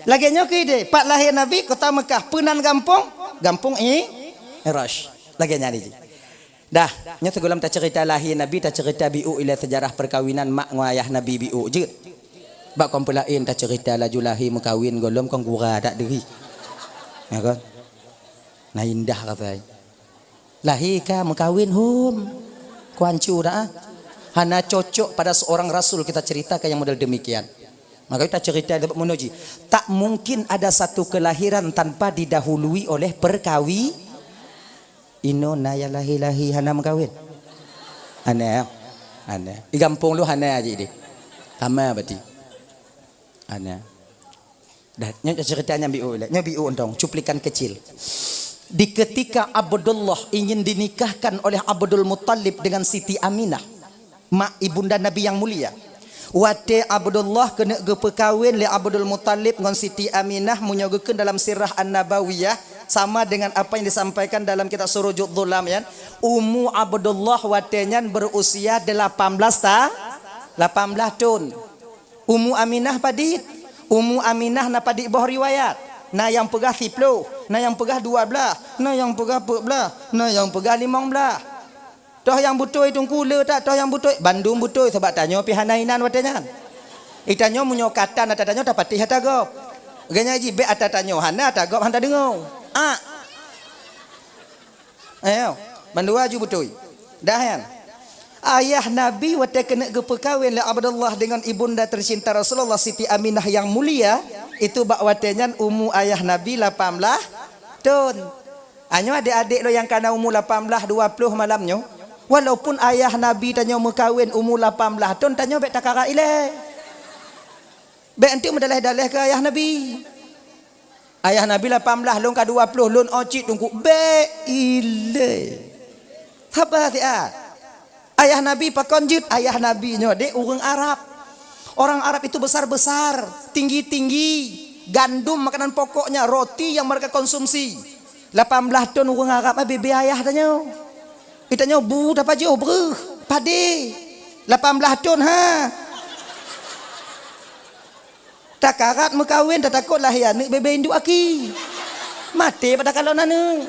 Lagi nyoki deh, pak lahir Nabi kota Mekah, penan gampung Irash. Lagi nyari je. Dah, nya segulam tak cerita lahir Nabi, tak cerita biu ila sejarah perkawinan mak ngayah Nabi biu je. Bak kompulain tak cerita laju lahir mekawin golom kong gura dak deri. Ya kan? Nah indah kata. Lahir ka mekawin hum. Kuancu dah. Hana cocok pada seorang rasul kita ceritakan yang model demikian. Maka kita cerita dapat menuji. Tak mungkin ada satu kelahiran tanpa didahului oleh perkawi. Ino na ya lahi hana mekawin. Hana. Di kampung lu hana aja ini. Tama berarti. Hana. Dah ceritanya biu undang cuplikan kecil. Di ketika Abdullah ingin dinikahkan oleh Abdul Muttalib dengan Siti Aminah, mak ibunda Nabi yang mulia. Wate Abdullah kena perkahwin le Abdul Muttalib dengan Siti Aminah menyogokan dalam sirah An-Nabawiyah sama dengan apa yang disampaikan dalam kitab Surujud Dhulam ya. Ummu Abdullah watenya berusia 18 tahun. Ummu Aminah padit. Ummu Aminah na padik bawah riwayat. Na yang pegah 10, na yang pegah 12, na yang pegah 14, na yang pegah 15. Toh yang butoi tungkula tak, toh yang butoi Bandung butoi sebab tanyo pihanainan watenya. Itanyo munyokatan atatanyo dapati hatagop. Ganya ji be atatanyo hana atagop handa dengo. Ayo, bandua ju butoi. Dah kan? Ayah Nabi wate kena perkahwin le Abdullah dengan ibunda tercinta Rasulullah Siti Aminah yang mulia. Itu bak watenya umur ayah Nabi 18 tahun. Anyo adik-adik lo yang kana umur 18 20 malamnya. Walaupun ayah Nabi tanya mekawin umur 18 tahun tanya bek takara ile. Bek entuk medalih-dalih ke ayah Nabi. Ayah Nabi 18 lon ka 20 lon ocit tungku bek ile. Apa dia? Ayah Nabi pakonjut ayah Nabi nya de urang Arab. Orang Arab itu besar-besar, tinggi-tinggi, gandum makanan pokoknya, roti yang mereka konsumsi. 18 tahun orang Arab bebe ayah tanya. Itanya bu dapat jauh ber, pade. 18 tahun ha. Tak karat mekawin tak takut lah ya nek bebe induk aki. Mati pada kalau nana.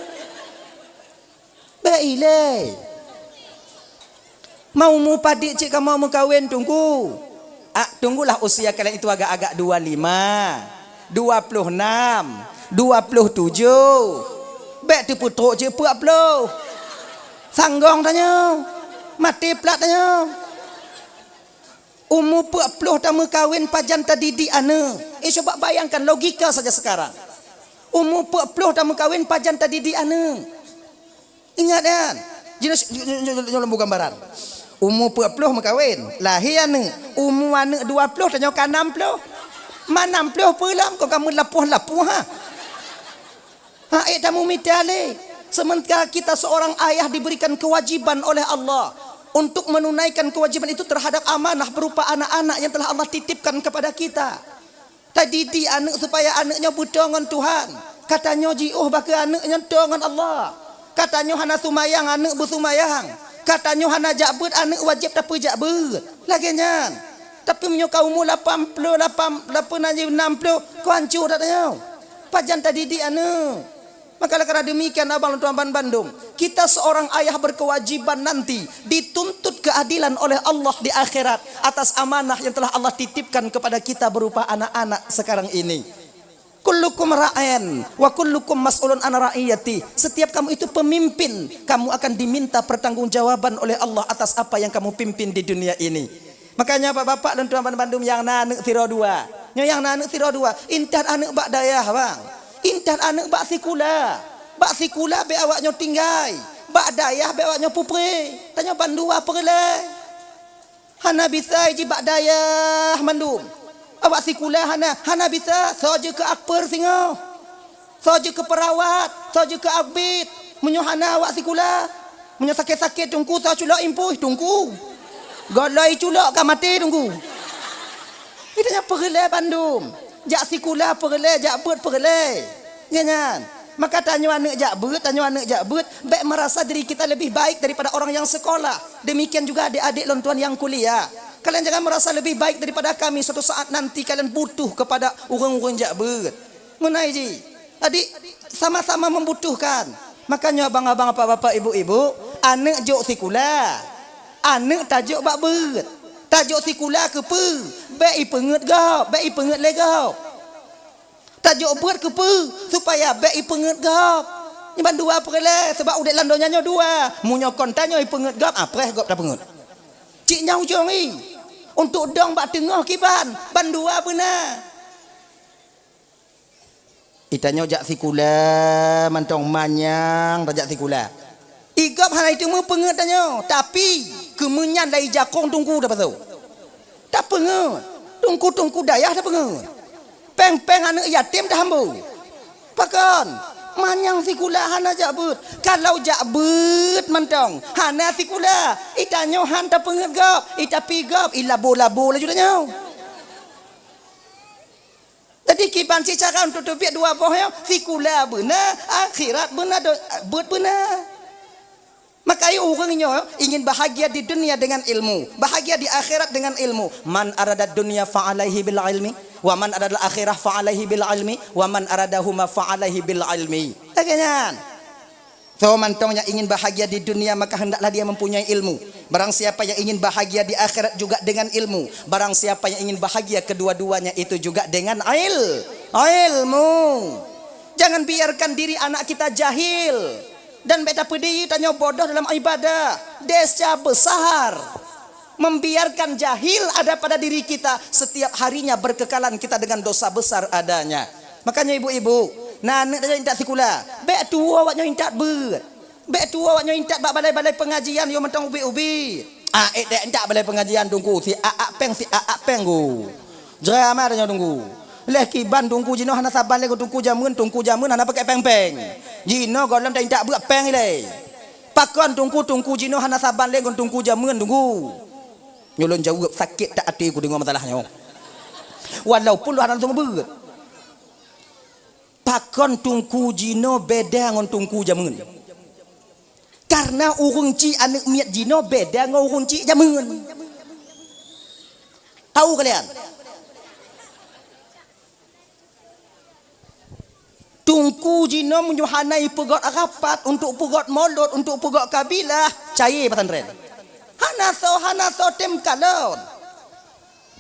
Baile. Mau mu padik cik kamu mau mekawin tunggu. Tunggulah usia kalian itu agak-agak 25, 26, 27. Bek tu putruk je 40. Sanggong tanya. Mati plat tanya. Umur 40 tak mekawin pajan tak didik anak. Coba bayangkan logika saja sekarang. Umur 40 tak mekawin pajan tak didik anak. Ingat kan? Jangan lembu gambaran. Umur 40 mekawin, lahir anak. Umur anak 20 tanya kan 60. Mana 60 pelam kau kamu lapuh-lapuh ha. Ha tamu mitale. Sementara kita seorang ayah diberikan kewajiban oleh Allah untuk menunaikan kewajiban itu terhadap amanah berupa anak-anak yang telah Allah titipkan kepada kita. Tadi di anak supaya anaknya buta dengan Tuhan. Katanya jiuh baka anaknya dengan Allah. Katanya hana sumayang anak bersumayang. Katanya hana jabut anak wajib tak jabut. Laginya. Tapi menyokau umur 80, 60 kau hancur tak tahu. Pajan tadi di anak. Maka karena demikian abang tuan Bandung, kita seorang ayah berkewajiban nanti dituntut keadilan oleh Allah di akhirat atas amanah yang telah Allah titipkan kepada kita berupa anak-anak sekarang ini. Kullukum ra'in wa kullukum mas'ulun an ra'iyati. Setiap kamu itu pemimpin, kamu akan diminta pertanggungjawaban oleh Allah atas apa yang kamu pimpin di dunia ini. Makanya bapak-bapak dan tuan Bandung yang anak tiro dua, yang anak tiro dua, intan anak bak dayah bang, intan anak bak sikula be awaknya tinggai, bak dayah be awaknya pupre. Tanya Bandung apa le? Hana bisa ji bak dayah Bandung. Awak sikula hana bisa saja ke akper singa. Saja ke perawat, saja ke abid. Menyo hana awak sikula. Menyo sakit-sakit tunggu sa culak impuh tunggu. Galai culak ka mati tunggu. Itanya perle Bandung. Jak sikula perle, jak bet perle. Nyanyan. Maka tanya anak jak bet, baik merasa diri kita lebih baik daripada orang yang sekolah. Demikian juga adik-adik lontuan yang kuliah. Kalian jangan merasa lebih baik daripada kami. Suatu saat nanti kalian butuh kepada orang-orang jabut. Menai ji. Adik sama-sama membutuhkan. Makanya abang-abang, bapak-bapak, ibu-ibu, anak jok sikula. Anak tajuk bak ber. Tajuk sikula ke pe. Baik penget gau, baik penget legau. Tajuk ber ke pe supaya baik penget gau. Ni bandu apa kele sebab udah landonya nyo dua. Munyo kontanyo penget gau, apres gau tak penget. Cik nyau jong i. Untuk dong bak tengah kiban, bandua benar. Itanya jak sikula, mantong manyang tajak sikula. Igap hal itu mah penget tanya, tapi kemenyan dari jakong tungku dah betul. Tak penget. Tungku dayah dah penget. Peng-peng anak yatim dah hambu. Pakan manyang sikula hana jabut. Kalau jabut mantong hana sikula. Itanyo han tak penget gap. Itapi gap ilabo-labo lah juga nyo. Jadi kipan si cara untuk tubiak dua boh yang sikula benar, akhirat benar, bet benar. Maka orangnya ingin bahagia di dunia dengan ilmu, bahagia di akhirat dengan ilmu. Man arada dunia fa'alaihi bil ilmi, wa man arada akhirah fa'alaihi bil ilmi, wa man aradahuma fa'alaihi bil ilmi. Taknya. So mantongnya ingin bahagia di dunia maka hendaklah dia mempunyai ilmu. Barang siapa yang ingin bahagia di akhirat juga dengan ilmu. Barang siapa yang ingin bahagia kedua-duanya itu juga dengan ilmu. Jangan biarkan diri anak kita jahil. Dan beta pedih tanya bodoh dalam ibadah. Desya besar. Membiarkan jahil ada pada diri kita. Setiap harinya berkekalan kita dengan dosa besar adanya. Makanya ibu-ibu, nanak dah intak sikula. Bek tua awaknya intak ber. Bek tua awaknya intak bak balai-balai pengajian yo mentang ubi-ubi. Dek intak balai pengajian tunggu si peng go. Drama dah tunggu. Leh kiban tunggu jino hana saban le tunggu jamun hana pakai peng-peng. Jino golam dah intak ber peng le. Pakon tunggu jino hana saban le tunggu jamun tunggu. Nyolon jawab sakit tak hati ku dengar masalahnya. Walaupun lu hana tunggu ber. Pakon tungku jino beda ngon tungku jamun. Karena urung ci anak miat jino beda ngon urung ci jamun. Tahu kalian? Tungku jino menyuhanai pegot rapat untuk pegot molot untuk pegot kabilah cair pesantren. Hanaso tem kalon.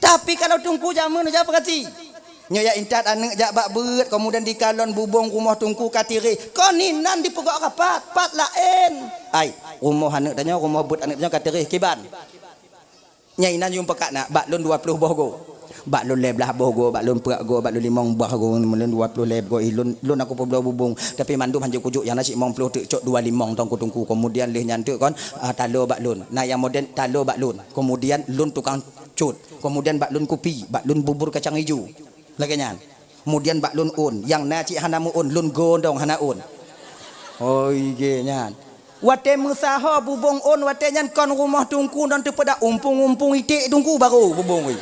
Tapi kalau tungku jamun aja apa kati? Nyoya intat anak jak bak beut kemudian di kalon bubong rumah tungku katiri koninan di pegok rapat pat lain ai rumah anak tanya rumah beut anak tanya katiri kiban nyai nan jumpa kak nak bak lun 20 bogo bak lun leblah bogo bak lun perak go bak lun 5 bogo lun 20 leb go lun aku pun bubong tapi mandum hanjuk kujuk yang nasi 50 tek cok 25 tong tungku kemudian leh nyantuk kon talo bak lun nah yang moden talo bak lun kemudian lun tukang cut kemudian bak lun kopi bak lun bubur kacang hijau lagi nyan. Kemudian bak lun un yang naci hana mu un lun gondong hana un. Oh ige nyan. Wate musaha bubong un wate nyan kon rumah tungku dan tu pada umpung itik tungku baru bubong oi.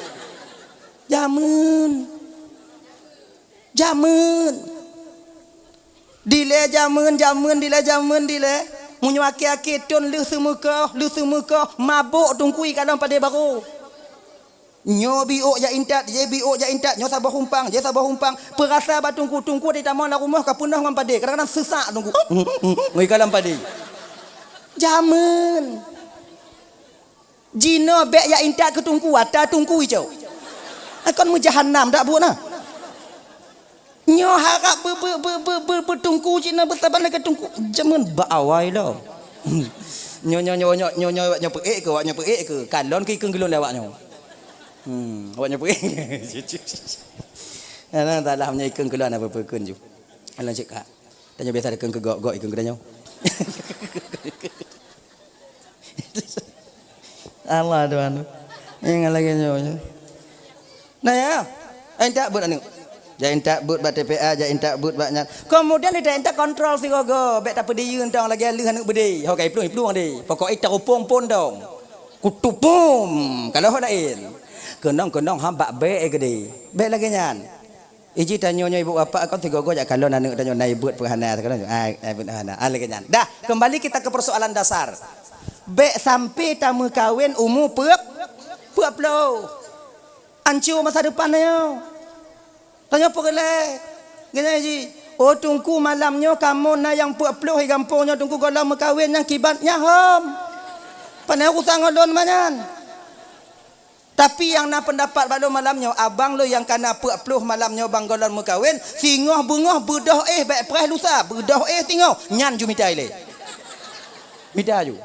Jamun. Dile jamun dile. Munyo aki-aki tun lu semuka mabuk tungku i kadang pada baru. Nyo biok ja intat nyo sabah humpang perasa ba tungku di taman rumah ka punah ngan pade kadang-kadang sesak tungku ngoi kalam pade jamun jino bek ya intat ke tungku ata tungku ijo akon mu jahannam dak buat nah nyo harap bertungku jino bersaban ke tungku jamun ba awai lo nyo peik ke kalon ke kelon lewat nyo awaknya pergi. Ana tak lah punya ikan keluar apa pekun ju. Alang cakap. Tanya biasa ikan ke gok ikan kedanya. Allah tuan. Yang lagi nyo. Nah ya. Entak buat anu. Ja entak buat bat TPA, ja entak buat batnya. Kemudian dia entak kontrol si gogo. Bek tak pedih entang lagi alih anak bedih. Hokai plung ande. Pokok terupung pun dong. Kutupum. Kalau lain. Kenong hamba be gede. Be lagi nyan. Iji tanyonya ibu bapa kau tiga go jak kalau anak tanyo naik buat perhana sekarang. Buat perhana. Lagi nyan. Dah, kembali kita ke persoalan dasar. Be sampai tamu kawin umur Puak-puak. Hancur masa depannya. Tanya apa kelai? Gini ji. Oh tunggu malamnya kamu na yang puak-puak di kampungnya tunggu kalau mekawin yang kibatnya hom. Panai aku sangat don manyan. Tapi yang nak pendapat pada malamnya abang lo yang kena puak-puak malamnya bang golon mekawin singoh bungah bedah baik preh lusa bedah tengok nyan ju mitai le. Mida ju.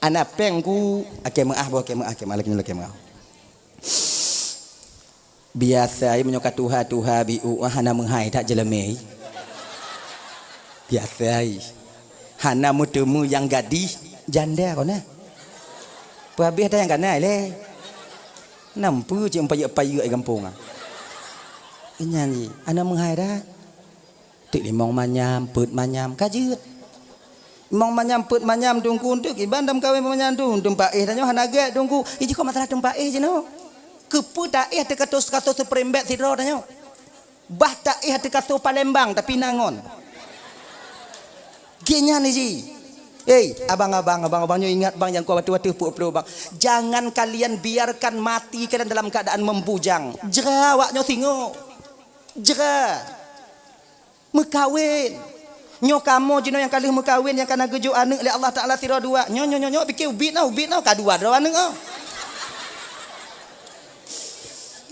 Anak pengku ake maah bo ake maah ke malak ni lake maah. Biasa ai menyokat tuha biu hana menghai tak jelemei. Biasa ai. Hana mutemu yang gadis janda kau na. Habis ada yang kanai le. Nampu je payu ai kampung ah. Nyanyi, ana menghai dah. Tik limong manyam, put manyam, kajut. Limong manyam, put manyam tungku untuk ibandam kawin manyam tu, tempat tanya hanaga tungku. Ini kau masalah tempat je no. Kepu tak ada kata seperembet sidro tanya. Bah tak ada kata Palembang tapi Nangon. Genya ni ji. Abang-abangnya ingat bang yang kau waktu-waktu puak-puak bang. Jangan kalian biarkan mati kalian dalam keadaan membujang. Jera waknya tengok. Jera. Mekawin. Nyo kamu jino yang kali mekawin yang kena gejuk anak oleh Allah Taala tira dua. Nyo fikir ubit now kadua dua anak ah.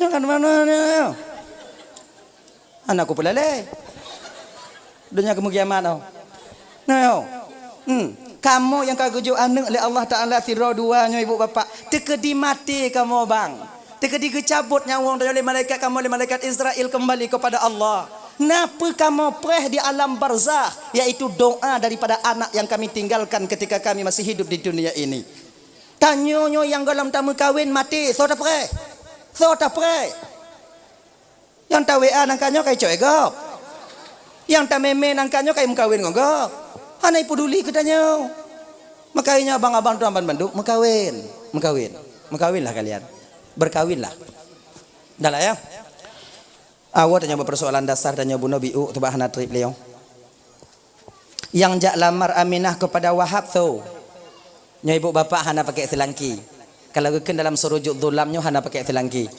Jangan mana anakku pelale. Dunia kemukiamat tau. Nah, kamu yang kagujuk anak oleh Allah Taala sira duanya ibu bapa. Tekedi mati kamu bang. Tekedi kecabut nyawa oleh malaikat kamu oleh malaikat Israel kembali kepada Allah. Napa kamu preh di alam barzah, yaitu doa daripada anak yang kami tinggalkan ketika kami masih hidup di dunia ini. Tanyonyo yang dalam tamu kawin mati, so tak preh. So tak preh. Yang tak WA nangkanyo kai coy gop. Yang tak meme nangkanyo kai mekawin ngogop. Hanai peduli katanya. Makanya abang-abang tu amban banduk mekawinlah kalian. Berkawinlah. Dah lah ya. Awak tanya persoalan dasar tanya buno biu tu bahana trip leo. Yang jak lamar Aminah kepada Wahab tu. Nya ibu bapa hana pakai selangki. Kalau geken dalam surujuk zulamnya hana pakai selangki.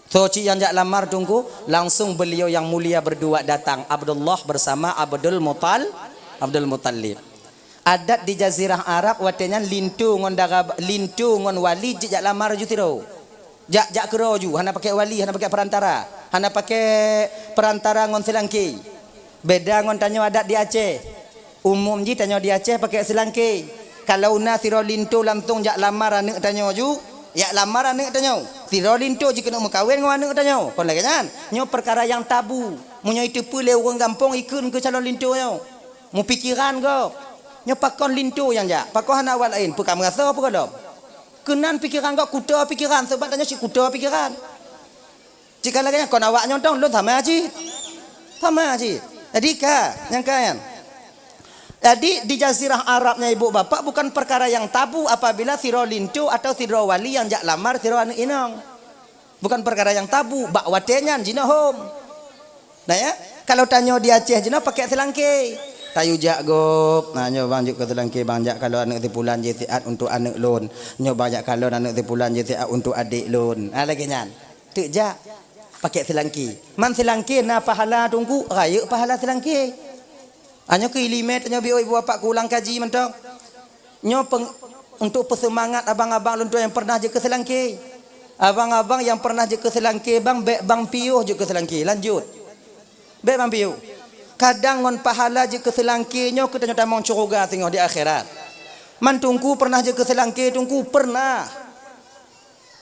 So ci yang jak lamar tunggu langsung beliau yang mulia berdua datang Abdullah bersama Abdul Muttalib. Adat di Jazirah Arab watenya lintu ngon wali jak lamar ju tiro. Jak kero ju hana pakai wali hana pakai perantara. Hana pakai perantara ngon selangki. Beda ngon tanyo adat di Aceh. Umum ji tanyo di Aceh pakai selangki. Kalau na tiro lintu langsung jak lamar anak tanyo ju, ya lamar anak tanyo. Tiro lintu ji kena mekawin ngon anak tanyo. Kon lagi kan? Nyo perkara yang tabu. Munyo itu pule orang kampung ikut ke calon lintu nyo. Mu pikiran go. Nyo pakon lintu yang jak. Pakon hana awal lain. Puka merasa apa kodom? Kenan pikiran go kuda pikiran sebab tanya si kuda pikiran. Jika lagi kon awak nyontong lu sama aja. Jadi yang kan. Jadi di Jazirah Arabnya ibu bapak bukan perkara yang tabu apabila siro lintu atau siro wali yang jak lamar siro anak inang. Bukan perkara yang tabu. Bak watenyan jina home. Nah ya, kalau tanya di Aceh jina pakai selangki. Tayu jak gop. Nah nyo bang juk ke selangki bang jak kalau anak tipulan jitiat untuk anak lon. Nyo banyak kalau anak tipulan jitiat untuk adik lon. Ah lagi nyan. Tek jak pakai selangki. Man selangki na pahala tunggu raya pahala selangki. Hanya ke ilimet nyo ibu bapak ulang kaji mentong. Nyo untuk persemangat abang-abang luntu yang pernah je ke selangki. Abang-abang yang pernah je ke selangki bang piuh je ke selangki. Lanjut. Bang piuh. Kadang ngon pahala je ke selangki nyo kita nyata mong curuga tengok di akhirat. Man tungku pernah je ke selangki tungku pernah.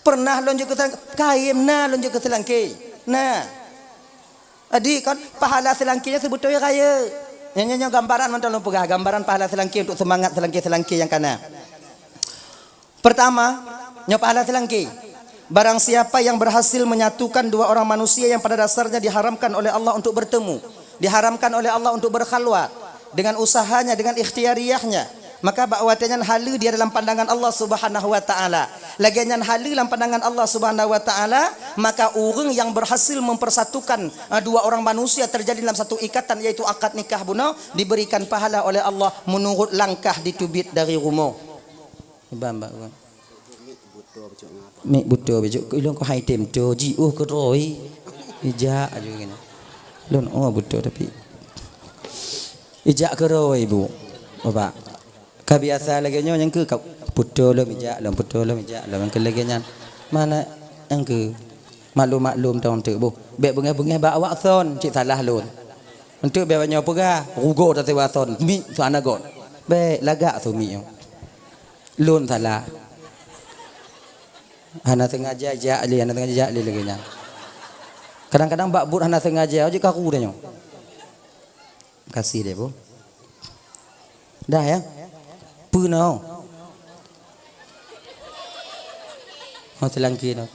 Pernah lon je ke selangki. Kaim na lon je ke selangki. Nah. Adi kan pahala selangkinya sebetulnya raya. Nyanyi gambaran mantan lu pegah gambaran pahala selangki untuk semangat selangki yang kana. Pertama, nyo pahala selangki. Barang siapa yang berhasil menyatukan dua orang manusia yang pada dasarnya diharamkan oleh Allah untuk bertemu, diharamkan oleh Allah untuk berkhalwat dengan usahanya, dengan ikhtiariyahnya, maka bakwatnya halu dia dalam pandangan Allah Subhanahu wa taala. Lagian halu dalam pandangan Allah Subhanahu wa taala, maka orang yang berhasil mempersatukan dua orang manusia terjadi dalam satu ikatan yaitu akad nikah buno diberikan pahala oleh Allah menurut langkah ditubit dari rumah. Mik buto bejuk ilon ko hai tem to ji ke roi. Ijak aja gini. Lon buto tapi ijak ke roi bu. Bapak. Kebiasa lagi nyo yang ke kau buto lo ijak lo buto lo ijak lo yang ke lagi nyan. Mana yang ke maklum tahun tu bu. Bek bengai-bengai ba awak son cik salah lon. Untuk bek banyak pegah rugo ta sewa son. Mi tu anak gon. Bek lagak tu mi. Lon salah. Hana sengaja jali lagi nya. Kadang-kadang bak but hana sengaja aja kaku dah nyo. Kasih deh bu. Dah ya. Punau. Mau telangki no.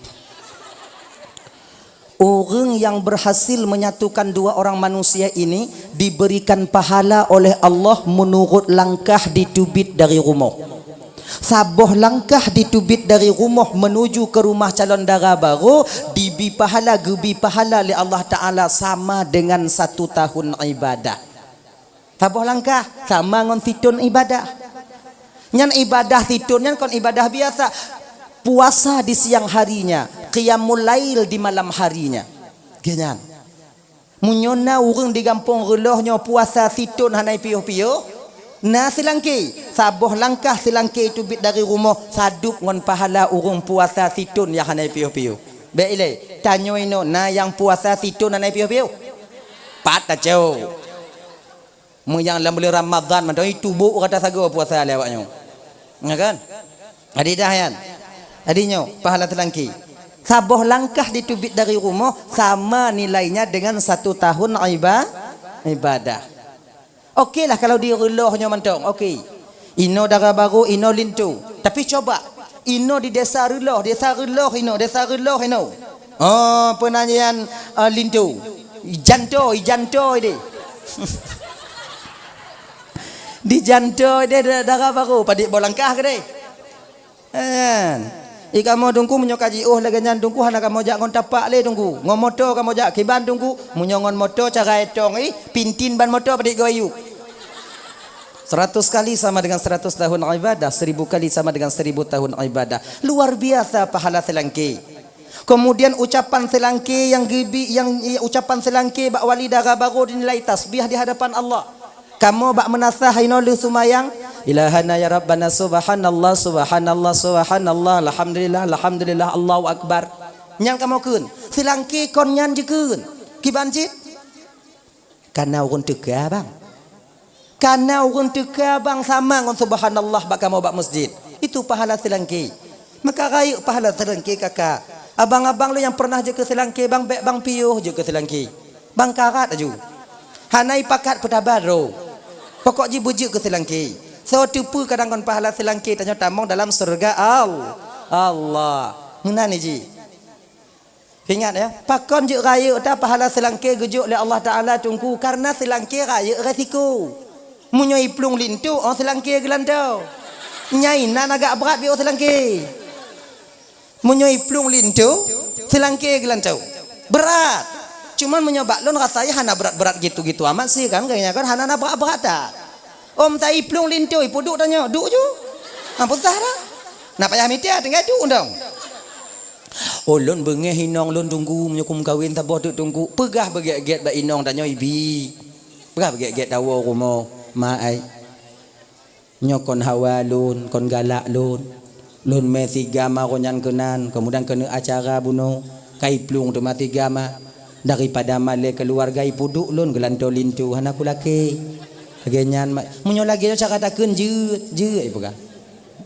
Orang yang berhasil menyatukan dua orang manusia ini diberikan pahala oleh Allah menurut langkah ditubit dari rumah. Saboh langkah ditubit dari rumah menuju ke rumah calon dara baru dibi pahala gebi pahala oleh Allah Ta'ala sama dengan 1 tahun ibadah. Saboh langkah sama dengan fitun ibadah. Nyan ibadah fitun nyan kon ibadah biasa. Puasa di siang harinya, qiyamul lail di malam harinya. Genyan. Munyona urang di kampung relohnya puasa fitun hanai piyo-piyo. Nah silangki saboh langkah silangki itu bit dari rumah sadup ngon pahala urung puasa situn yang hanai piu-piu. Baik ile tanyo ino na yang puasa situn hanai piu-piu. Pat tacau. Mu yang dalam bulan Ramadan man itu bu kata sago puasa lewatnya. Ya kan? Adi dah yan. Adinyo pahala silangki. Saboh langkah ditubit dari rumah sama nilainya dengan 1 tahun ibadah. Okey lah kalau dia relohnya mantong. Okey. Ino dara baru, ino lintu. Tapi coba. Ino di desa reloh ino. Oh, penanyaan lintu. Janto ini. Di janto dia dara baru. Padik bolangkah ke deh. Ika mau dungku menyokaji lagi nyan dungku hana kamu jak ngon tapak le dungku ngon motor kamu jak kiban dungku munyongon motor cara etong pintin ban motor padik goyu 100 kali sama dengan 100 tahun ibadah 1000 kali sama dengan 1000 tahun ibadah luar biasa pahala selangki. Kemudian ucapan selangki yang gibi yang ucapan selangki bak wali dara baru dinilai tasbih di hadapan Allah. Kamu bak menasah inol sumayang ilahana ya rabbana subhanallah alhamdulillah Allahu akbar. Nyang kamu keun silangki kon nyan jekeun kibanjit karena urun teka bang karena urun teka bang sama ngon subhanallah bak kamu bak masjid itu pahala silangki. Maka rayu pahala silangki kakak abang-abang lu yang pernah je ke silangki bang bek bang piuh je ke silangki bang karat aju hanai pakat petabaro pokok ji bujuk ke silangki. So tipu kadang kon pahala silangki tanya tamong dalam surga Allah. Ngena ni ji. Ingat ya, pakon je raya ta pahala silangki gujuk oleh Allah Taala tunggu karena silangki raya resiko. Munyoi plung lintu silangki gelantau. Nyai nan agak berat bi silangki. Munyoi plung lintu silangki gelantau. Berat. Cuman menyobak lon rasanya hana berat-berat gitu-gitu amat sih kan kayaknya kan hana berat-berat tak. Om tai plung lintoi puduk tanya duk ju. Ampun tah dah. Nak payah mitia tinggal duk undang. Oh lon bengeh hinong lon tunggu menyukum kawin taboh duk tunggu. Pegah beget-get ba inong tanya ibi. Pegah beget-get dawo rumah mai. Nyokon hawa lon kon galak lon. Lon mesi gama konyan kenan kemudian kena acara buno kai plung tu mati gama. Daripada male keluarga ipuduk lun gelanto lintu hana kulake agenyan munyo lagi cara takun je ibu ka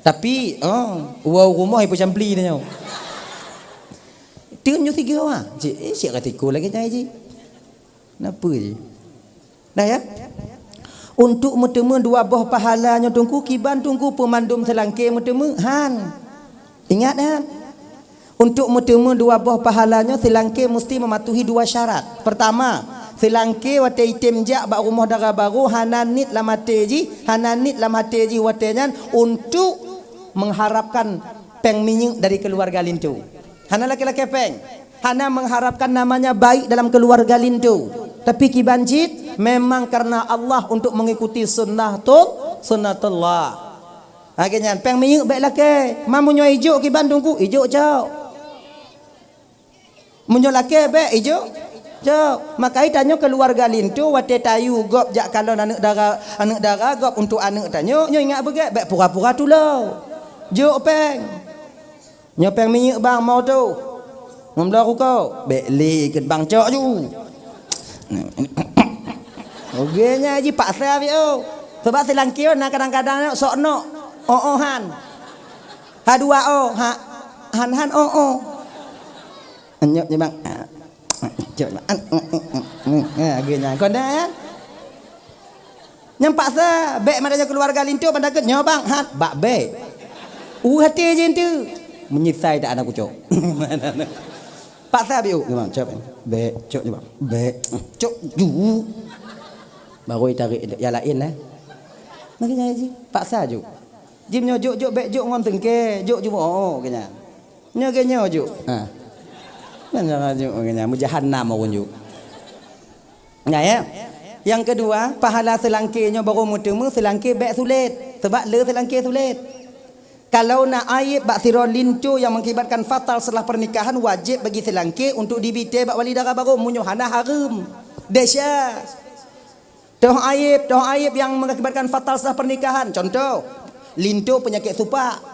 tapi wow rumah ibu campli nya tiun nyu tiga wa je siak katiku lagi nyai ji napa ji dah ya untuk metemu dua buah pahalanya tungku kiban tungku pemandum selangke metemu han ingat han. Untuk metemu dua buah pahalanya silangke mesti mematuhi 2 syarat. Pertama, silangke wate item jak bak rumah dara baru hananit lamateji watenyan untuk mengharapkan peng minyak dari keluarga lintu. Hana laki-laki peng. Hana mengharapkan namanya baik dalam keluarga lintu. Tapi kibanjit memang karena Allah untuk mengikuti sunnatullah. Akhirnya peng miuk baik laki. Mamunyo hijau ke Bandung ku hijau jauh. Munyo laki baik hijau jauh. Makai tanyo keluarga lintu wate tayu gop jak kalau anak dara gop untuk anak tanyo nyo ingat begat baik pura-pura tu lo. Jo peng. Nyo peng miuk bang mau tu. Ngomong aku kau baik li ke bang cok ju. Ogenya ji paksa bio. Sebab selangkio nak kadang-kadang sok no. Han. H2O, han Nyok je bang. Cok. Agenya kon dah. Nyam paksa bek madanya keluarga lintu pada ke nyo bang. Han bak bek. Hati je tu. Menyisai tak anak cok. Paksa biu bang cok. Bek cok je bang. Bek cok ju. Baru tarik yang lain lah. Makanya ji paksa ju. Jim nyo juk bek juk ngon tengke juk kenya nyo kenyo juk nyo juk kenya mujahannam orang juk ya. Yang kedua pahala selangkirnya baru mutemu selangkir bek sulit sebab le selangkir sulit. Kalau nak aib bak sirol lincu yang mengakibatkan fatal setelah pernikahan wajib bagi selangkir untuk dibite bak wali dara baru munyo hana haram dahsyat. Toh aib yang mengakibatkan fatal setelah pernikahan contoh lintu penyakit supak.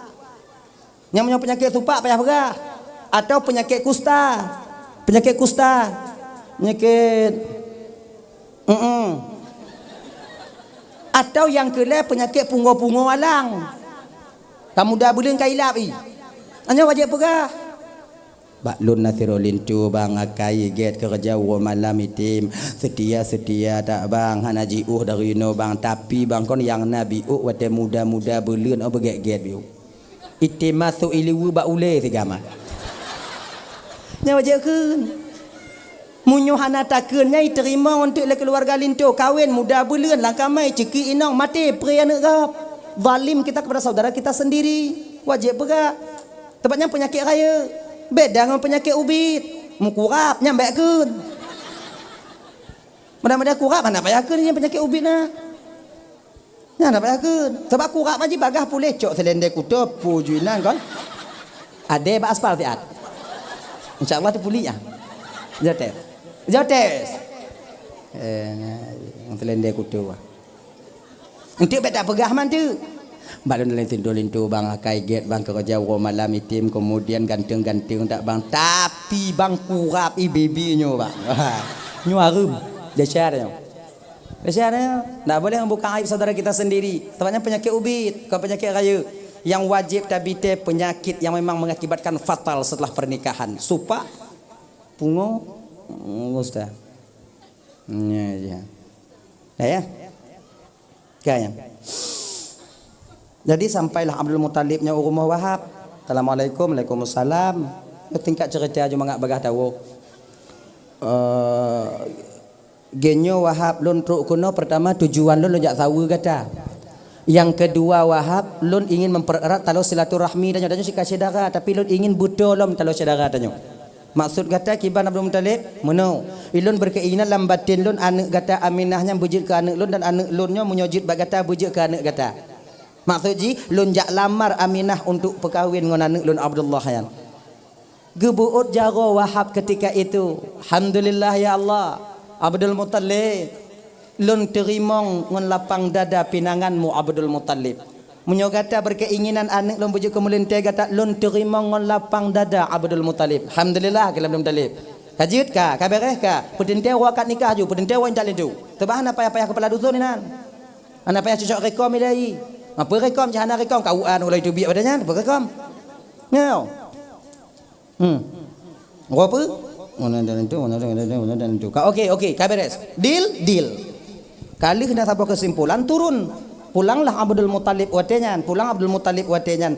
Yang punya penyakit supak payah berah. Atau penyakit kusta. Penyakit Atau yang kelai penyakit pungo-pungo alang. Kamu dah bulan kailap i. Hanya wajib berah. Baklun nasiro lintu bang akai get kerja malam itim setia tak bang hana jiuh dari no bang tapi bang kon yang nabi wate muda beleun beget biu itim masuk iliwu bak ule sigama nya wajib keun munyo hana takeun nyai terima untuk le keluarga lintu kawin muda beleun langkamai ceki inong mati pre anak gap zalim kita kepada saudara kita sendiri wajib berah tepatnya penyakit raya. Beda dengan penyakit ubit. Mukurap nyambek keun. Mudah-mudahan kurap mana payah keun ni penyakit ubit nah. Mana payah keun. Sebab kurap aja bagah pulih cok selendai kutub pujuinan kan. Ade ba aspal fiat. Insya-Allah tu pulih ya. Jotes. Yang selendai kutub. Untuk beda pegah man tu. Balon lain lintu bang akai get bang kerja malam itim kemudian ganteng-ganteng tak bang tapi bang kurap bibinya bang nyu harum dasarnya tak boleh membuka aib saudara kita sendiri tepatnya penyakit ubit bukan penyakit raya yang wajib tabite penyakit yang memang mengakibatkan fatal setelah pernikahan supak pungo ustaz ya kaya. Jadi sampailah Abdul Muttalibnya rumah Wahab. Assalamualaikum, Waalaikumsalam. Tingkat cerita cuma ngak bagah tahu. Genyo Wahab lun truk kuno pertama tujuan lun jak sawu kata. Yang kedua Wahab lun ingin mempererat talo silaturahmi dan nyadanya si saudara tapi lun ingin buto lom talo saudara tanyo. Maksud kata kiban Abdul Muttalib meno ilun berkeinginan lam batin lun anak kata Aminahnya bujud ke anak lun dan anak lunnya menyojid bagata bujud ke anak kata. Maksud ji lun jak lamar Aminah untuk perkahwin dengan anak lun Abdullah yan. Gebuut jaro Wahab ketika itu. Alhamdulillah ya Allah. Abdul Muttalib lun terimong ngon lapang dada pinanganmu Abdul Muttalib. Menyogata berkeinginan anak lun bujuk kemulintai kata lun terimong ngon lapang dada Abdul Muttalib. Alhamdulillah kalau Abdul Muttalib. Kajut ka, kabereh ka, pedente wakat nikah ju, pedente wan tak lentu. Tebahan apa payah kepala dusun ni nan. Ana payah cocok rekom ilai. Apa rekom jahana rekom kauan ulai tu biak padanya apa rekom ngau apa mana dan itu okey kaberes deal kali kena sampai kesimpulan turun pulanglah Abdul Muttalib watenyan pulang Abdul Muttalib watenyan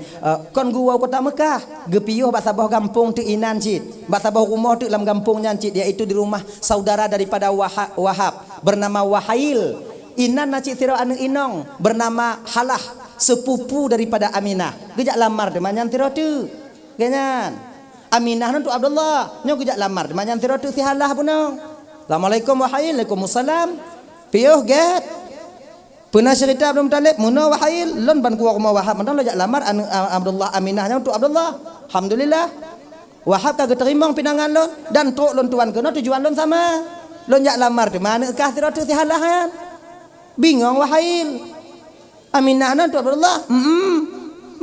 kon gua kota Mekah gepiyuh bak sabah kampung tu inan cit bak sabah rumah tu dalam kampungnya cit iaitu di rumah saudara daripada Wahab bernama Wahail. Inan nacik tiro anak inong bernama Halah sepupu daripada Aminah. Gejak lamar demanyan tiro tu. Ganyan. Aminah nantu Abdullah. Nyo gejak lamar demanyan tiro tu si Halah punong. Assalamualaikum Wahail. Waalaikumsalam. Piuh get. Pernah cerita Abdul Muttalib muna wahail lon ban kuwa rumah Wahab mentang lo jak lamar Abdullah Aminahnya untuk Abdullah. Alhamdulillah. Wahab kagak terima pinangan lon dan truk lon tuan kena tujuan lon sama. Lon jak lamar di mana kah tira tu halahan. Bingung wahail. Aminahnya untuk Abdullah.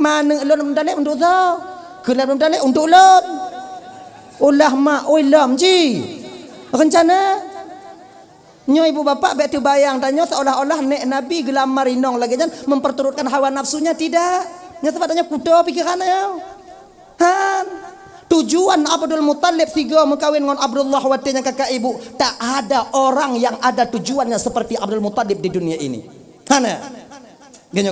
Mana lon Muttalib untuk tau. Kelab Muttalib untuk lon. Ulah mak ulam ji. Rencana nyo ibu bapak betu bayang tanya seolah-olah nek Nabi gelamar inong lagi kan memperturutkan hawa nafsunya tidak. Nya sepatutnya kuda pikirannya. Han. Tujuan Abdul Muttalib tiga mengkawin dengan Abdullah watinya kakak ibu. Tak ada orang yang ada tujuannya seperti Abdul Muttalib di dunia ini. Hana. Genyo.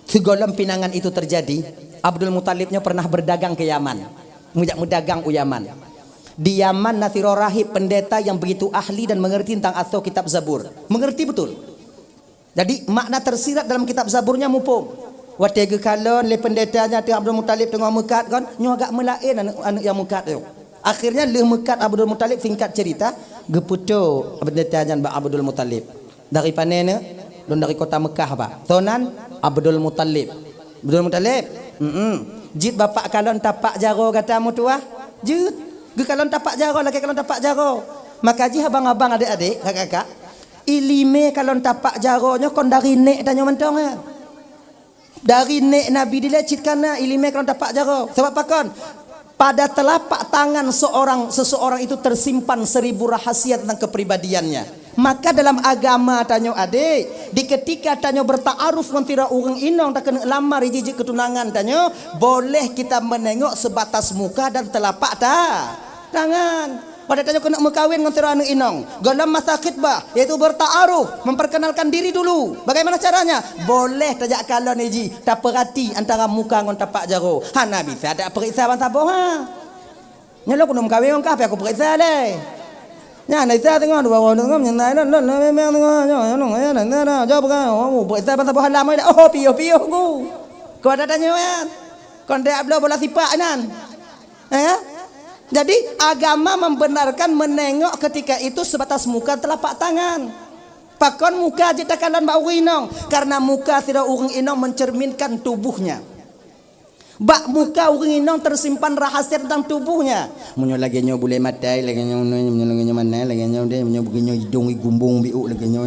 Segala pinangan itu terjadi, Abdul Muttalibnya pernah berdagang ke Yaman. Mudagang Yaman. Di Yaman Nasiro rahib pendeta yang begitu ahli dan mengerti tentang atau kitab Zabur. Mengerti betul. Jadi makna tersirat dalam kitab Zaburnya mumpung. Watega kalon le pendetanya tu Abdul Muttalib tengah mekat kan, nyo agak melain anak yang mekat tu. Akhirnya le mekat Abdul Muttalib singkat cerita, geputo pendetanya Abdul Muttalib. Dari panena dan dari kota Mekah apa? Tonan Abdul Muttalib. Abdul Muttalib. Jid bapak kalon tapak jaro kata mu tuah. Jid. Ge kalon tapak jaro lagi kalon tapak jaro. Maka ji abang-abang adik-adik, kakak-kakak. Ilime kalon tapak jaronya kon dari nek tanya mentong kan. Dari nek Nabi dilecitkan ilime kalon tapak jaro. Sebab apa kon? Pada telapak tangan seseorang itu tersimpan 1000 rahasia tentang kepribadiannya. Maka dalam agama tanyo adik, di ketika tanyo bertaaruf dengan tira orang inong tak kena lamar jijik ketunangan tanyo, boleh kita menengok sebatas muka dan telapak tangan. Pada tanyo kena mengkawin dengan tira anak inong, dalam masa khitbah iaitu bertaaruf, memperkenalkan diri dulu. Bagaimana caranya? Boleh tajak kalon ji, tak perhati antara muka dengan tapak jaro. Hana bisa tak periksa bang saboh ha. Nyalo kena mengkawin dengan apa aku periksa le. Nya nai sa tengok dua orang tengok nai lon memang tengok nyo nai jawab kan buat sa pasal halam ai pio ku kau ada tanya kan kon dak bola sipak nan jadi agama membenarkan menengok ketika itu sebatas muka telapak tangan pakon muka je takalan ba urang inong karena muka tidak urang inong mencerminkan tubuhnya. Bak muka orang inong tersimpan rahasia tentang tubuhnya. Munyo lagi nyo boleh matai, lagi nyo mana, lagi nyo dia, munyo begini hidung gumbung biuk, lagi nyo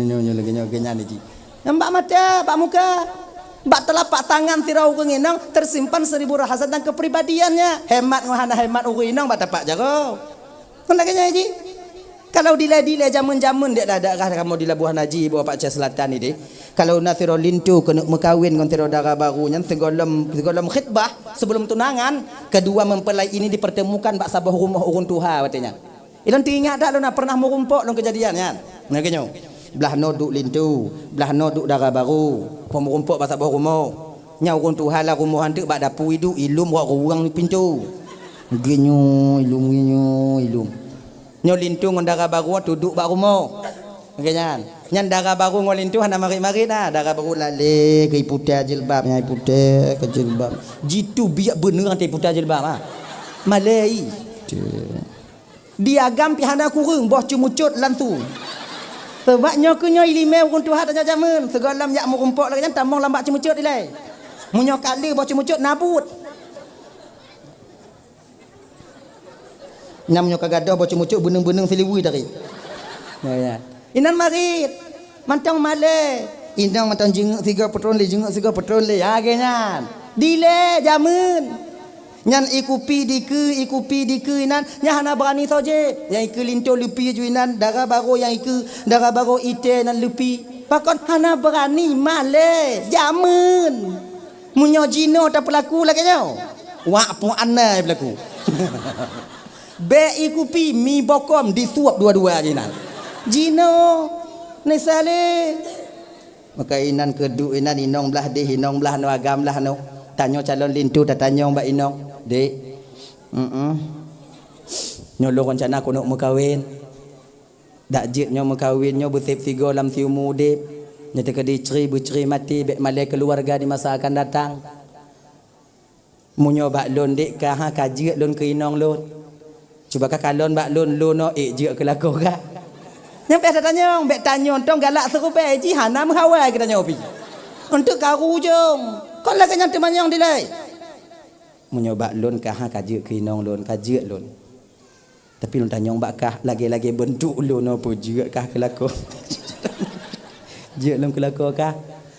kenyan ni. Bak mata, bak muka, bak telapak tangan tira orang inong tersimpan 1000 rahasia tentang kepribadiannya. Hemat ngahana hemat orang inong bak tapak jago. Kon lagi nyo ji. Kalau dila jamun-jamun dia dah kamu di Labuhan Haji bawa Pak Cia Selatan ni. Kalau nasiro lintu kena mekawin dengan tiro darah barunya segolom khitbah sebelum tunangan, kedua mempelai ini dipertemukan bak sabah rumah orang tuha katanya. Ilon tingat dak lona pernah merumpok long kejadian kan. Nah kenyo. Belah no duk lintu, belah no duk darah baru, pemerumpok bak sabah rumah. Nya orang tuha lah rumah hantu bak dapur hidup ilum orang ni pintu. Genyo ilum. Nyo lintu ngon darah baru duduk bak rumah. Kenyan. Nyan darah baru ngon lintu hana mari-mari dah. Darah baru lale ke iputai jilbab, nya iputai ke jilbab. Jitu biak bener antai iputai jilbab ah. Malai. Diagam pihana kurung boh cumucut lantu. Sebabnya kunyo ilime urun tuha tanya jamun. Segalam yak merumpok lagi tamong lambak cumucut dilai. Munyo kali boh cumucut nabut. Namnyo kagadah boh cumucut beneng-beneng seliwi tadi. Ya. Inan marit. Mantang male. Inang mantang jenguk 3 petron le jenguk 3 petron le. Ha genyan. Dile jamun. Nyan ikupi diku inan nya hana berani saje. Yang iku linto lupi juinan darah baru yang iku darah baru ite nan lupi. Pakon hana berani male jamun. Munyo jino tak pelaku lagi nyo. Wak pu ana pelaku. Be ikupi mi bokom disuap dua-dua jinan. Jino nesale maka inan kedu inan inong belah de inong belah no agam belah no tanyo calon lintu dah tanyo mbak inong dek nyolo rencana aku nak mekawin dak jit nyo mekawin nyo betip 3 lam tiu mudip nyata ke diceri mati bek malai keluarga di masa akan datang munyo bak lon dek ka ha kaji lon ke inong lon Cuba kalon bak lun no je ke laku ka. Yang peh tanya, bek tanya tong galak serupai ji hana menghawai kita nyobi. Untuk karu jong. Kau lah kenyang teman yang dilai. Menyoba lun kah kaje kinong lun kaje lun. Tapi lun tanya bak kah lagi-lagi bentuk lun apa juga kah ke laku. Je lun ke laku kah.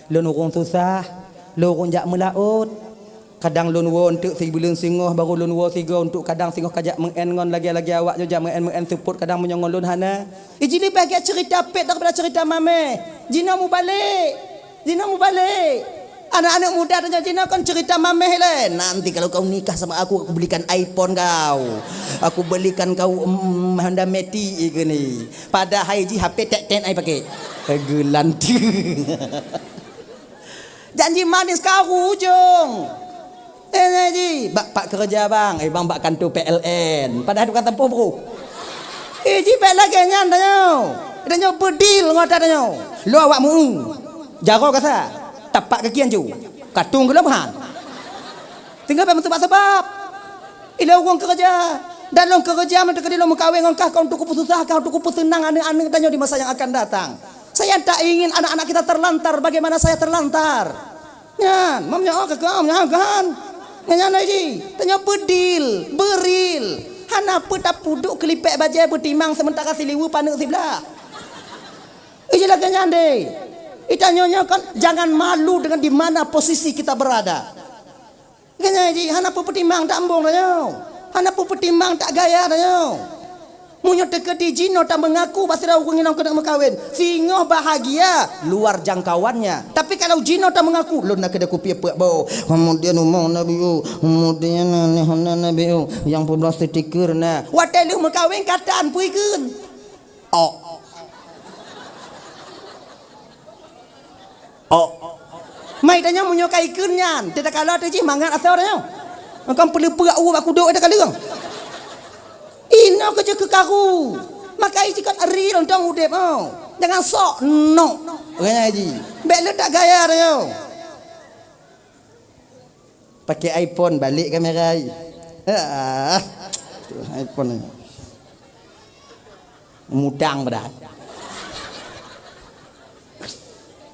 Lun urung susah. Lun urung jak melaut. Kadang lun wo untuk si bulan singoh baru lun wo sigo untuk kadang singoh kajak mengen lagi awak jo jam mengen support kadang menyongon lun hana. Ijili bagi cerita pet daripada cerita mame. Jina mu balik. Anak-anak muda tanya Jina kan cerita mame le. Nanti kalau kau nikah sama aku belikan iPhone kau. Aku belikan kau Honda Meti ke ni. Pada haji HP tek-tek ai pakai. Gelan. Janji manis kau ujung. Ji, pak kerja bang, bang bak kantor PLN. Padahal kata tempuh bro. Ji pak lagi nyan tanya bedil ngota tanya. Lu awakmu jaro kata. Tapak kakian ju. Katung kelebihan. Tinggal pe sebab. Ila uang kerja. Dan long kerja menteri kedi long kawin ngkah kau untuk susah kau untuk senang ane-ane tanya di masa yang akan datang. Saya tak ingin anak-anak kita terlantar bagaimana saya terlantar. Nyan, mamnya ke kau nyan. Nganya ji, tanya bedil, beril. Hana petap puduk kelipek bajai bertimang sementara siliwu panik sebelah. Ijilah kenyan deh. Itanyonya kan jangan malu dengan di mana posisi kita berada. Nganya ji, hana petimang tak ambung tanya. Hana petimang tak gaya tanya. Munyo teka di jino tak mengaku pasal aku nginong kena mekawin. Singoh bahagia luar jangkauannya. Tapi kalau jino tak mengaku, lu nak kena kopi apa bau. Kemudian umur Nabi kemudian Nabi yang 14 stiker na. Watai lu mekawin kataan puikeun. Oh. Mai tanya munyo kaikeun nyan. Tidak kalah tu ji mangat asal tanya. Engkau perlu perak aku duk ada kalung. Ino kerja ke karu. Maka iji kan real dong udep oh. Jangan sok no. Kaya iji. Bek lu tak gaya dia. Pakai iPhone balik kamera. iPhone ni. Mudang pada.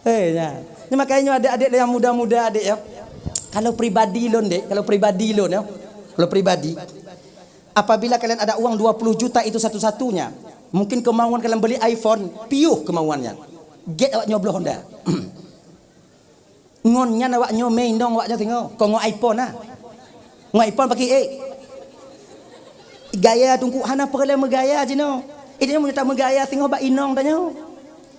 Ya. Ni makanya adik-adik yang muda-muda adik ya. Kalau pribadi lon dek, kalau pribadi apabila kalian ada uang 20 juta itu satu-satunya. Mungkin kemauan kalian beli iPhone, piuh kemauannya. Get awak nyobloh Honda. Ngonnya awak nyomei dong awaknya tengok. Kau ngau iPhone ah. Ngau iPhone pakai gaya tunggu hana perlu megaya jino. Ini mun tak megaya tengok bak inong tanya.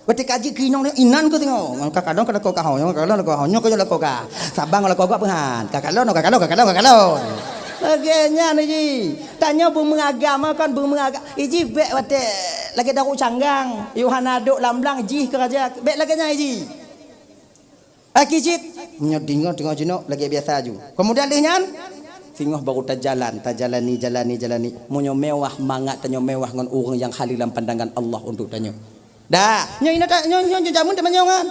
Berarti kaji kinong inan ko tengok. Kakadon kada ko kahonyo, kakadon ko kahonyo ko jala ko ka. Sabang la ko pengan. Kakadon. Agaknya ni tanya bermengagama kan bermengagama. Iji bek wate lagi daru canggang. Yohana duk lamblang ji keraja. Bek laganya iji. Akijit nyodingo tengok jino lagi biasa aju. Kemudian dinyan singoh baru jalani. Munyo mewah mangat tanyo mewah ngan orang yang halilan pandangan Allah untuk tanyo. Dah, nyo jamun teman nyon.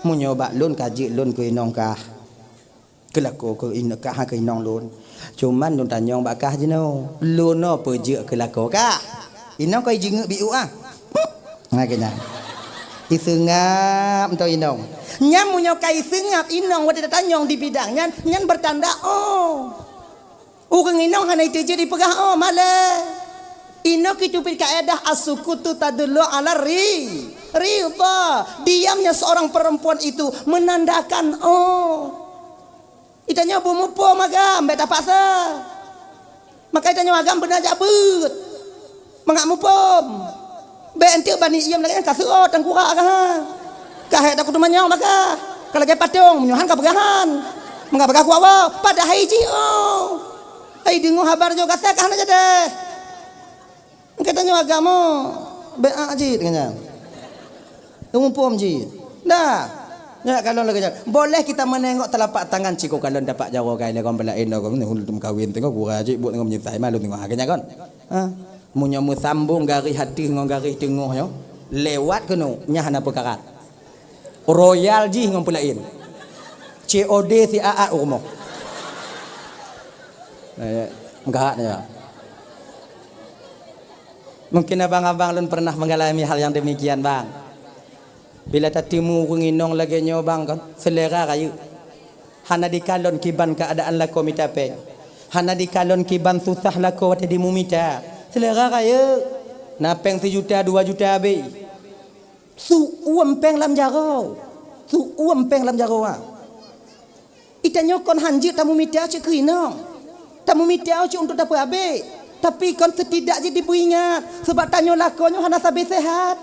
Munyo bak lun kaji lun ke inong kah. Kelako ke inong kah ke inong lun. Cuman lun tanyong bakah je no. Lun no peje kelako kah. Inong kau jinguk biu ah. Ngakena. Isengap to inong. Nyam munyo kai sengap inong wada tanyong di bidang nyan bertanda oh. Urang inong hana itu jadi pegah oh malah. Inok itu kaedah as-sukutu tadullu ala ridha. Diamnya seorang perempuan itu menandakan oh. Itanya bumupo magam beta paksa. Maka itanya magam benar jabut. Mangak mupom. Be entiu bani iam lagi kasut tangkura kah. Kahet aku tumanyau maka. Kalau ge patung menyuhan ka begahan. Mangga begah ku awa pada haiji oh. Ai dengo habar juga saya kah aja deh. Katanya agama be'a ji katanya. Umumpum ji. Dah. Ya kalau lagi boleh kita menengok telapak tangan ciko kalau dapat jawab kai lekon belain kau ni hulum kawin tengok gua ji buat ngom nyisai malu tengok haknya kan. Ha. Munyo mu sambung garis hati ngom garis tengok yo. Lewat kenu nya hana perkara. Royal ji ngom belain. COD si AA umum. Enggak ya. Mungkin abang-abang lun pernah mengalami hal yang demikian bang. Bila tatimu nginong lagi nyo bang kan selera kayu. Hana dikalon kiban keadaan lako mita peng. Hana dikalon kiban susah lako wate di mumita. Selera kayu. Napeng 1 juta 2 juta be. Su uam peng lam jaro. Su uam peng lam jaro ah. Itanyo kon hanjit tamu mita cik kerinong. Tamu mita cik untuk dapat abe. Tapi kon setidaknya diberingat sebab tanyo lakonyo hana sabi sehat.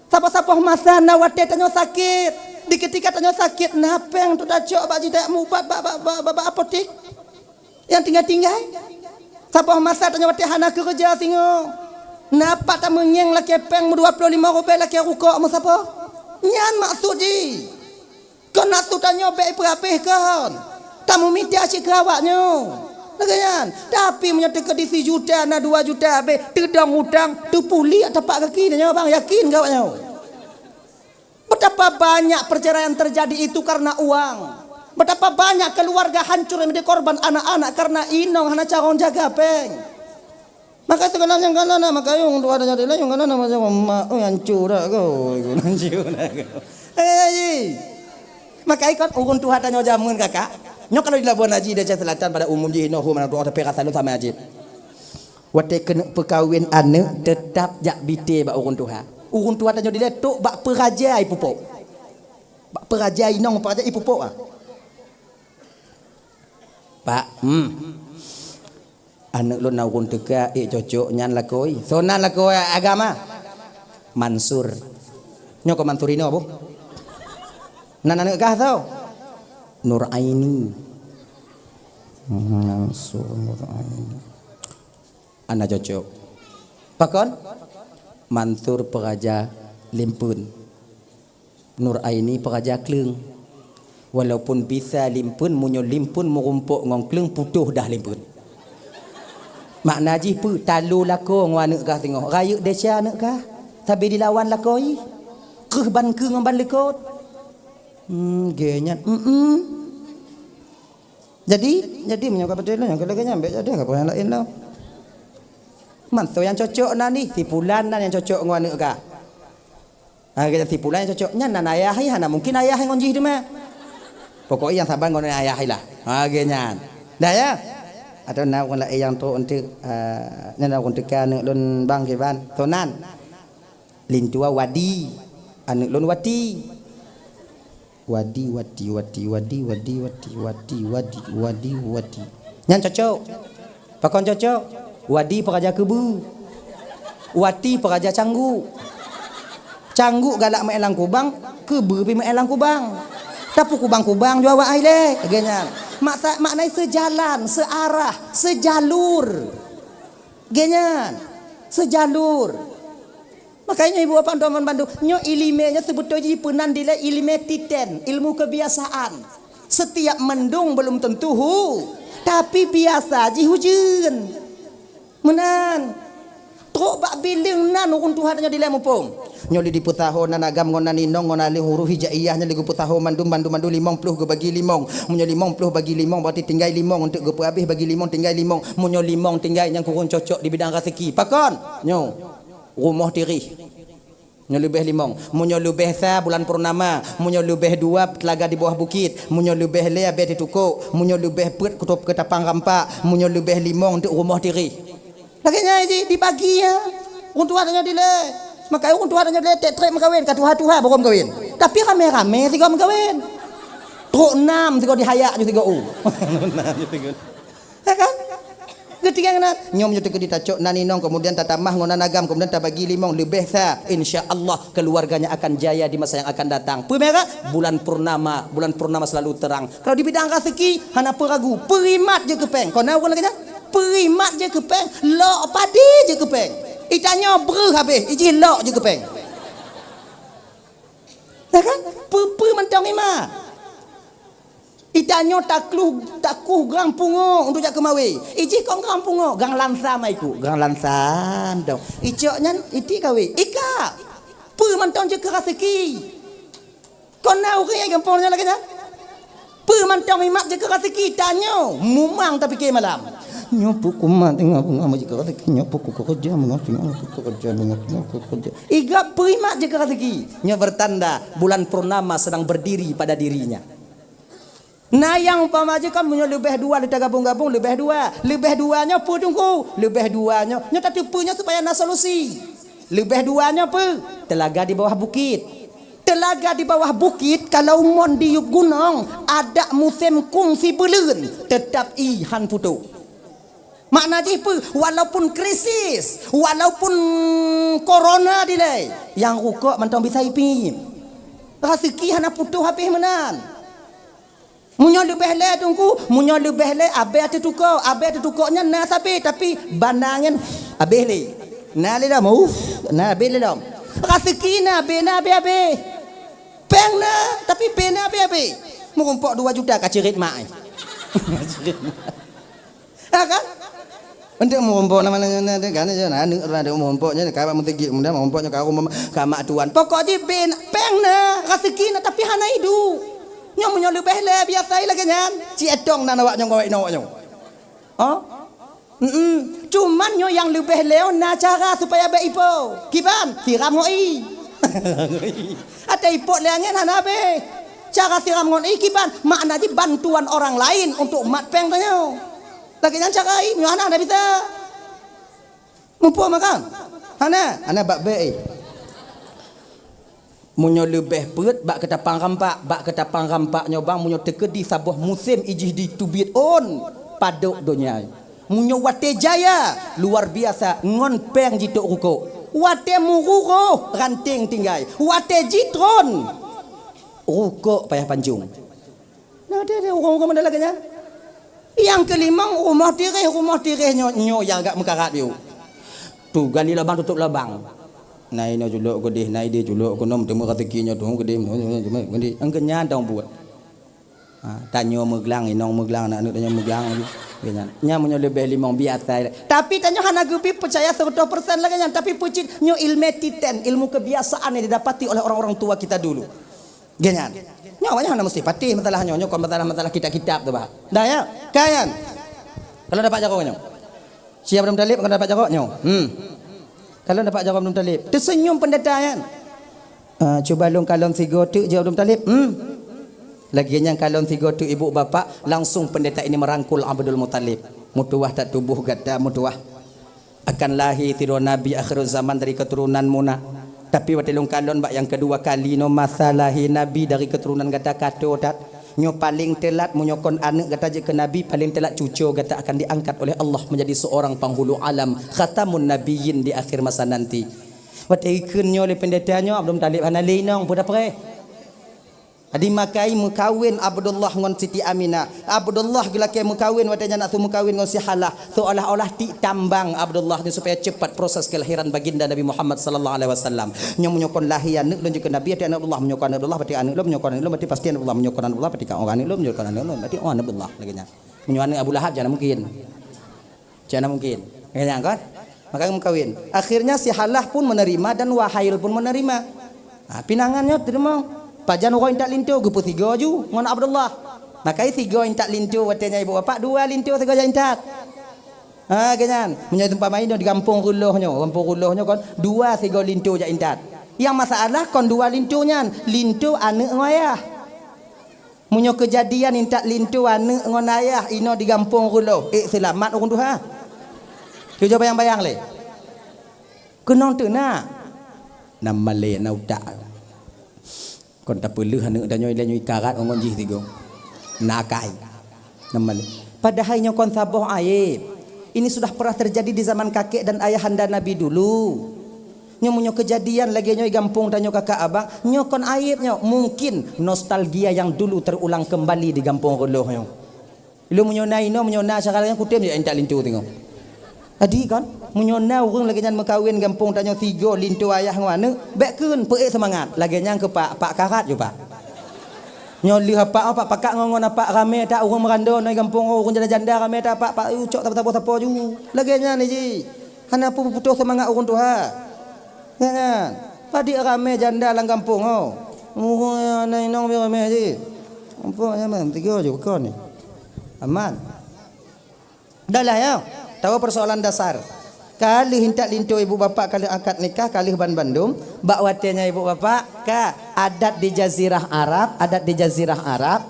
Siapa-siapa masa nawate tanyo sakit. Di ketika tanyo sakit napeng tu dah cok bak jidak mubat bak apotek. Yang tinggal-tinggal. Siapa masa tanyo wate hana kerja singo. Napa tak menyeng laki peng 25 rupiah laki rukuk mu siapa? Nyan maksud ji. Kon nak tu tanyo baik berapih kon. Tamu minta cik kerawaknyo. Lagian, tapi menyatakan di 1 juta na 2 juta be tedang hutang tu puli tapak kaki nya bang yakin kawaknya. Betapa banyak perceraian terjadi itu karena uang. Betapa banyak keluarga hancur yang menjadi korban anak-anak karena inong hana caron jaga peng. Maka sekarang yang kanan maka yung dua ada jadi yung kanan macam mak hancur dah kau, hancur dah kau. Maka ikut urun Tuhan tanya jamun kakak. Nyok kalau di Labuan Haji Dajah Selatan pada umum je noh mana doa tapi rasa lu sama haji. Wate kena perkahwin anak tetap jak bite bak urun Tuhan. Urun Tuhan tanya dia tok bak peraja ipupok. Bak peraja inong peraja ipupok ah. Pak, anak lu nak urun teka cocok nyan lakoi. Sonan lakoi agama. Mansur. Nyok Mansur ini apa? Nan kah tau? Nur Aini. Mansur Nur Aini. Anak cocok. Pakon? Mansur peraja Limpun. Nur Aini peraja Kleng. Walaupun bisa Limpun, munyo Limpun merumpuk ngong Kleng putuh dah Limpun. Makna ji pu talu lako ngwa nek kah tengok. Rayuk desya nek kah? Tabi dilawan lakoi. Keh ban ke ngom ban lekot. Genyat. Jadi menyokap betul yang kalau nyampe jadi enggak boleh lain dah. Mantu yang cocok nani si pulan nan yang cocok ngwan ka. Kita si pulan yang cocoknya nan ayah hana mungkin ayah yang ngonji tu mah. Pokoknya yang sabar ngon ayah lah. Genyan. Dah ya. Atau nak kon yang tu untuk nak untuk kan lon bang keban. Tonan. Lin tua wadi. Anak lon wati. Wadi. Yang cocok. Pakon cocok. Wadi peraja kebu. Wati peraja canggu. Canggu galak maelang kubang, kebu pi maelang kubang. Tapi kubang-kubang jua wa ai le. Genyan. Maknai sejalan, searah, sejalur. Genyan. Sejalur. Makanya ibu bapa teman bantu nyo ilimenya sebetulnya penan dile ilmu titen, ilmu kebiasaan. Setiap mendung belum tentu tapi biasa ji hujan. Menan. Trok bak biling nan urun Tuhan nya dile mupung. Nyo li diputaho nan agam ngon nan inong ngon ali huruf hijaiyah nya li putaho mandum 50 go bagi 5. Munyo 50 bagi 5 berarti tinggal 5 untuk go habis bagi 5 tinggal 5. Munyo 5 tinggal yang kurang cocok di bidang rezeki. Pakon. Nyo rumah diri munyo lebih 5 munyo lebih sa bulan purnama munyo lebih 2 telaga di bawah bukit munyo lebih le abe di tukuk munyo lebih pet kutub ke tapang rampak munyo lebih 5 untuk rumah diri laginya dibagi ya untuk adanya dile maka untuk adanya dile tetrek mengkawin ka tuha-tuha baru mengkawin tapi rame-rame tiga mengkawin truk 6 tiga dihayak juga ya kan ketika kena nyom nyote ke ditacok naninong kemudian tatamah ngonan agam kemudian tabagi limong lebih sa insyaallah keluarganya akan jaya di masa yang akan datang. Pemera bulan purnama selalu terang. Kalau di bidang rezeki hana peragu, perimat je kepeng. Kau nahu lagi perimat je kepeng, lok padi je kepeng. Itanya ber habis, iji lok je kepeng. Ya kan? Per mentang ima. Itanyo takluh gang pungo untuk jak kemawi. Iji kong gang pungo, gang lansa maiku, gang lansan dong. Icoknya iti kawi. Ika. Pu mantong je keraseki. Kau nau ke yang kampungnya lagi dah? Pu mantong imak je keraseki tanyo. Mumang tapi ke malam. Nyopo kumat tengah bunga majika kata nyopo ku kerja mengerti kerja kerja. Iga prima je kata ki. Nya bertanda bulan purnama sedang berdiri pada dirinya. Nah yang pamaje kan punya lebih dua kita gabung-gabung lebih duanya apa tunggu lebih duanya nya tak tipunya supaya na solusi. Lebih duanya apa? Telaga di bawah bukit. Telaga di bawah bukit kalau mon di gunung ada musim kungsi belun tetap ihan putu. Makna je apa? Walaupun krisis, walaupun corona dilai, yang rukuk mentang bisa ipi. Rezeki hana putu habis menan. Munyo lebih le tunggu, munyo lebih le abe tu tukoknya na tapi bandangin abe le. Na le dah mau, na abe le dah. Rezeki na abe. Peng na tapi bena abe. Mengumpuk 2 juta ka cerit mak. Ha kan? Untuk mengumpuk namanya kan anak ada mengumpuknya kayak mentegi mudah mengumpuknya kau mak tuan. Pokoknya peng na rezeki na tapi hana hidup. Nyong menyo lebih le biasa lagi nyan. Ci etong na nawak nyong gawai nawak nyong. Oh? Cuman nyo yang lebih leo na cara supaya baik ipo. Kiban siram ngoi. Ada ipo leangan hana be. Cara siram ngoi kiban makna di bantuan orang lain untuk mat peng tanyo. Lagi nyan cakai, nyo hana bisa. Mumpuk makan. Hana bak baik. Munyo lebih perut bak ketapang rampak nyobang munyo tekedi sabuah musim ijih di tubit on paduk dunia. Munyo wate jaya luar biasa ngon peng jituk ruko. Wate muruko ranting tinggai. Wate jitron ruko payah panjung. Nah dia orang-orang mana lagi nya? Yang kelima rumah tirih nyo yang agak mekarat you. Tu gali labang tutup labang. Nai no juluk gedih, nai dia juluk konom temu rezekinya tu gedih. Gedih engkenya dong buat. Tanyo meglang inong meglang anak tanyo meglang lagi. Nya menyo lebih limong biasa. Tapi tanyo hana gupi percaya 100% lagi nya tapi pucit nyo ilmu kebiasaan yang didapati oleh orang-orang tua kita dulu. Genyan. Nyawanya hana mesti patih masalah nyo kon masalah kitab-kitab tu bah. Dah ya, kayan. Kalau dapat jago nyo. Siap belum talib kalau dapat jago nyo. Kalau dapat jago belum talib. Tersenyum pendeta kan. Cuba long kalon sigo tu jawab belum talib. Lagi yang kalon sigo tu ibu bapa langsung pendeta ini merangkul Abdul Muttalib. Mutuah tak tubuh kata mutuah. Akan lahir tiru nabi akhir zaman dari keturunan Muna. Tapi waktu long kalon bak yang kedua kali no masalahi nabi dari keturunan kata kato dat nyo paling telat menyokon anak kata je ke nabi paling telat cucu kata akan diangkat oleh Allah menjadi seorang penghulu alam khatamun nabiyyin di akhir masa nanti. Waktu ikun nyo oleh pendetanya Abdul Talib hana leinong pada pre. Adi makai mukawin Abdullah ngon Siti Aminah. Abdullah gelake mukawin wadanya nak tu mukawin ngon si Halah. Seolah-olah ti tambang Abdullah ni supaya cepat proses kelahiran baginda Nabi Muhammad sallallahu alaihi wasallam. Nyo menyokon lahir anak dan juga Nabi anak Abdullah menyokon Abdullah berarti anak lo menyokon anak lo berarti pasti Abdullah menyokon Abdullah berarti orang anak lo menyokon anak lo berarti orang Abdullah lagi nya. Menyokon Abu Lahab jangan mungkin. Jangan mungkin. Kayaknya kan? Maka mukawin. Akhirnya si Halah pun menerima dan Wahail pun menerima. Pinangannya terima. Pajan orang tak lintu gepu 3 ju ngon Abdullah. Makai 3 yang tak lintu watenya ibu bapa 2 lintu 3 yang tak. Ganyan. Punya tempat main di kampung Rulohnya kon 2 3 lintu jak intat. Yang masalah kon 2 lintunya lintu anak ayah. Munyo kejadian intak lintu anak ngon ayah ino di kampung Ruloh. Selamat orang Tuhan. Cuba bayang-bayang le. Kenong tu na. Nama le na utak. Kon tak perlu anak dan nyoi karat orang jih tiga. Nakai. Nama padahal nyo kon saboh aib. Ini sudah pernah terjadi di zaman kakek dan ayahanda Nabi dulu. Nyo munyo kejadian lagi nyoi gampung dan nyo kakak abang, nyo kon aib nyo mungkin nostalgia yang dulu terulang kembali di kampung Ruloh nyo. Lu munyo naino munyo na sekarang kutem je entak lintu tengok. Adi kan menyona orang lagi nyan mekawin gampung tanya 3 lintu ayah ngwana bekkeun peuk semangat lagi nyan ke pak karat jo pak nyoli apa pakak ngongon apa rame tak orang merando noi gampung orang janda-janda rame tak pak ucok apa ju lagi nyan ji hana putus semangat orang tua kan padi rame janda lang kampung nai nong rame ji kampung ya man 3 jo kon ni aman Dah lah ya. Tahu persoalan dasar. Kali hendak lintu ibu bapa kali akad nikah kali ban Bandung, bak watenya ibu bapa ka adat di jazirah Arab,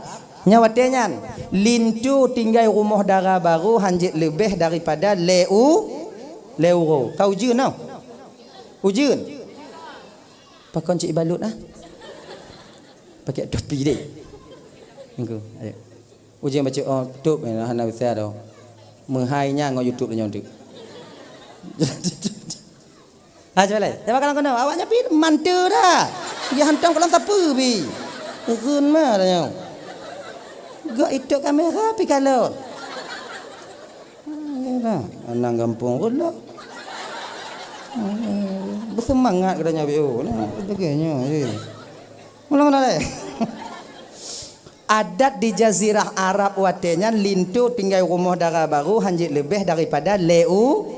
nyawatenya lintu tinggal rumah dara baru hanjit lebih daripada leuro. Kau ujun tau? Ujun. Pakon cik balut ah. Pakai topi dek. Engko, ayo. Ujun baca YouTube hana bisa dah. Menghainya ngau YouTube nya untuk. Coba lah. Saya makan kono. Awaknya pi mantu dah. Dia hantam kalau tak pi. Kun mah dah. Gak itu kamera pi kalau. Nah, anak kampung pula. Bersemangat katanya bio. Nah, begini. Ulang dah. Adat di jazirah Arab watenya lintu tinggal rumah dara baru hanjit lebih daripada leuro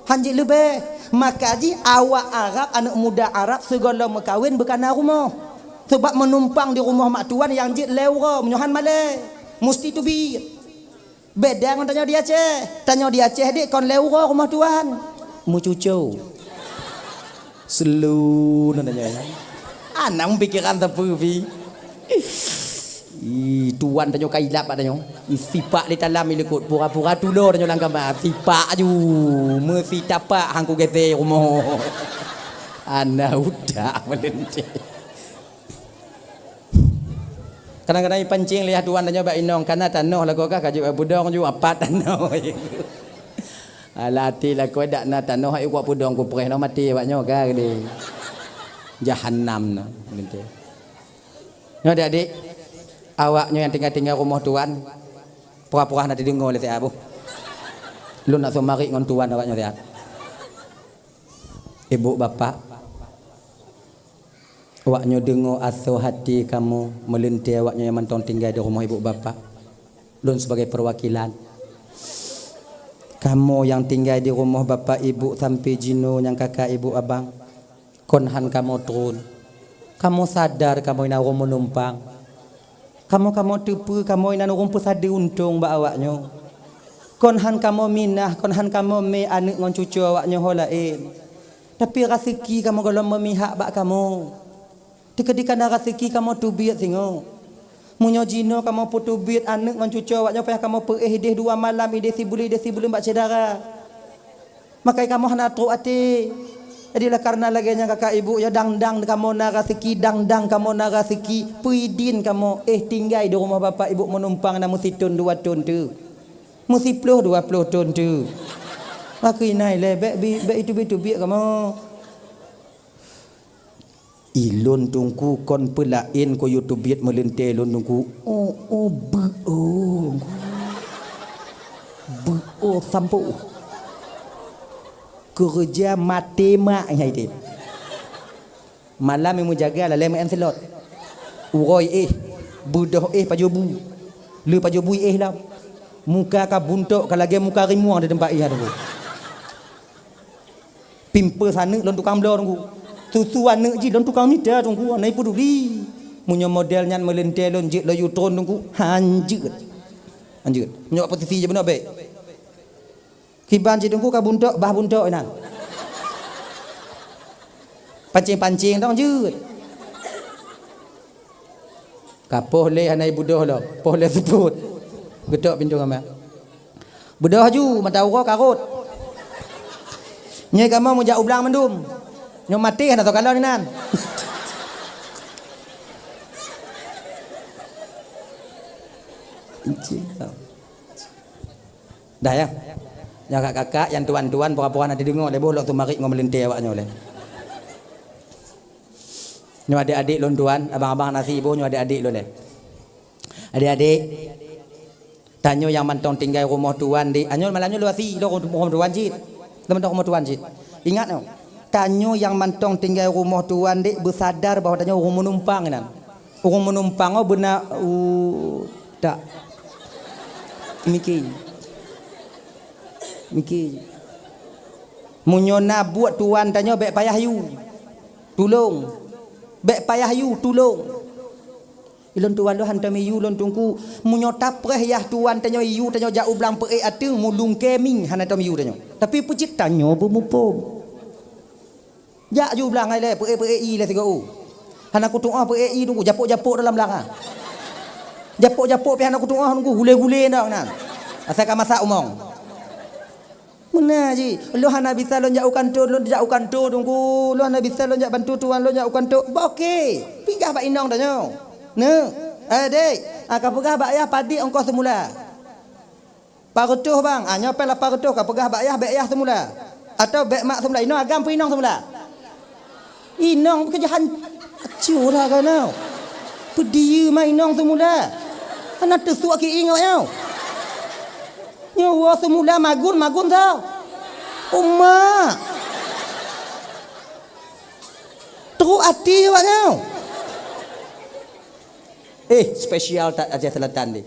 hanjit lebih. Maka ji awak Arab, anak muda Arab segala berkahwin berkana rumah sebab menumpang di rumah mak tuan yang jit leuro menyohan malai mesti tu bi beda dengan tanya dia Aceh dik kon leuro rumah tuan mu cucu selu nanya anak pikiran tepu bi tuan tanyo kailap tanyo sipak di dalam ilikut pura-pura tulo tanyo langkam sipak aju mesti tapak hangku gete rumah ana udah melente kadang-kadang pancing lihat tuan tanyo bak inong kana tanoh lagu ka kaju budong ju apat tanoh alati la ko dak na tanoh ai ku budong ku preh no mati waknyo ka gede jahanam no melente. Nyo adik awaknya yang tinggal rumah tuan pura-pura nanti dengar oleh tiap abu lu nak somari ngon tuan awaknya tiap ibu bapa awaknya dengar asuh hati kamu melinti awaknya yang mentong tinggal di rumah ibu bapa lu sebagai perwakilan kamu yang tinggal di rumah bapa ibu sampai jino yang kakak ibu abang konhan kamu turun. Kamu sadar kamu ina orang menumpang. Kamu tepu kamu ina orang pesada untung ba awaknya. Konhan kamu minah, konhan kamu me anak ngon cucu awaknya holain. Tapi rezeki kamu kalau memihak bak kamu. Ketika ada rezeki kamu tubiat singo. Munyo jino kamu putu biat anak ngon cucu awaknya payah kamu perih 2 malam ide sibuli bak cedara. Makai kamu hana tru ati. Jadilah karena lagi kakak ibu ya dang kamu narasiki dang kamu narasiki puidin kamu tinggal di rumah bapak ibu menumpang na mesti tun 2 tun tu mesti 20 tun tu aku inai le be itu biak kamu ilun tungku kon pelain ko YouTube biat melente ilun tungku sampo kerja mati mak yang hidup malam yang menjaga lah lem enselot uroi budoh pajobu le pajobu lah muka ka buntok ka lagi muka rimuang di tempat ia tu pimpe sana lon tukang blor tu susu anak ji lon tukang mida tu anai peduli munyo modelnya melente lon jik lo yutron tu hanjut munyo posisi je benar baik kiban cidungku ka buntok bah buntok ina pancing tong jut kapoh le hanai budoh lo poh le sebut gedok pintu kama budoh ju matau ko karut nyai kama mu jak ublang mendum nyo mati kan atau kalau ni nan dah ya yang kakak yang tuan-tuan pura-pura nanti dengar le bolok tu mari ngomelinte awaknya le nyo adik-adik lon tuan abang-abang nasi ibu nyo adik-adik lo le adik-adik tanyo yang mantong tinggal rumah tuan di anyo malamnya lu asi lo rumah tuan jit teman-teman rumah tuan jit ingat no tanyo yang mantong tinggal rumah tuan di bersadar bahawa tanyo orang menumpang nan orang menumpang benar tak mikir munyona buat tuan tanya bek payah yu tolong bek payah yu tolong Ilon tuan lo hantam iu lon tungku munyo tapreh yah tuan tanyo iu tanyo jau blang pe ate mulung keming hanatam iu tanyo. Tapi pucit tanyo bumupom. Ja ju blang ai le pe i le tigo. Hana ku tuah pe i tunggu japok-japok dalam belakang. Japok-japok pi hana ku tuah tunggu gule-gule dak nan. Asal ka masak umong. Mana ji? Lo hana bisa lo jau kantor lo jau kantor tunggu. Lo hana bisa lo jak bantu tuan lo jau kantor. Okey. Pinggah bak inong tanyo. Ne, dek, kau pegah bak ayah padi ongkos semula. Parutuh bang, nyopel lah parutuh kau pegah bak ayah semula. Atau bek mak semula, inong agam pun inong semula. Inong kerjaan curah kan tau. Pedia mai inong semula. Anak tersuak ki ingat tau. Nyawa semula magun tau. Umma. Teruk hati awak tau. Spesial tak aja selatan ni.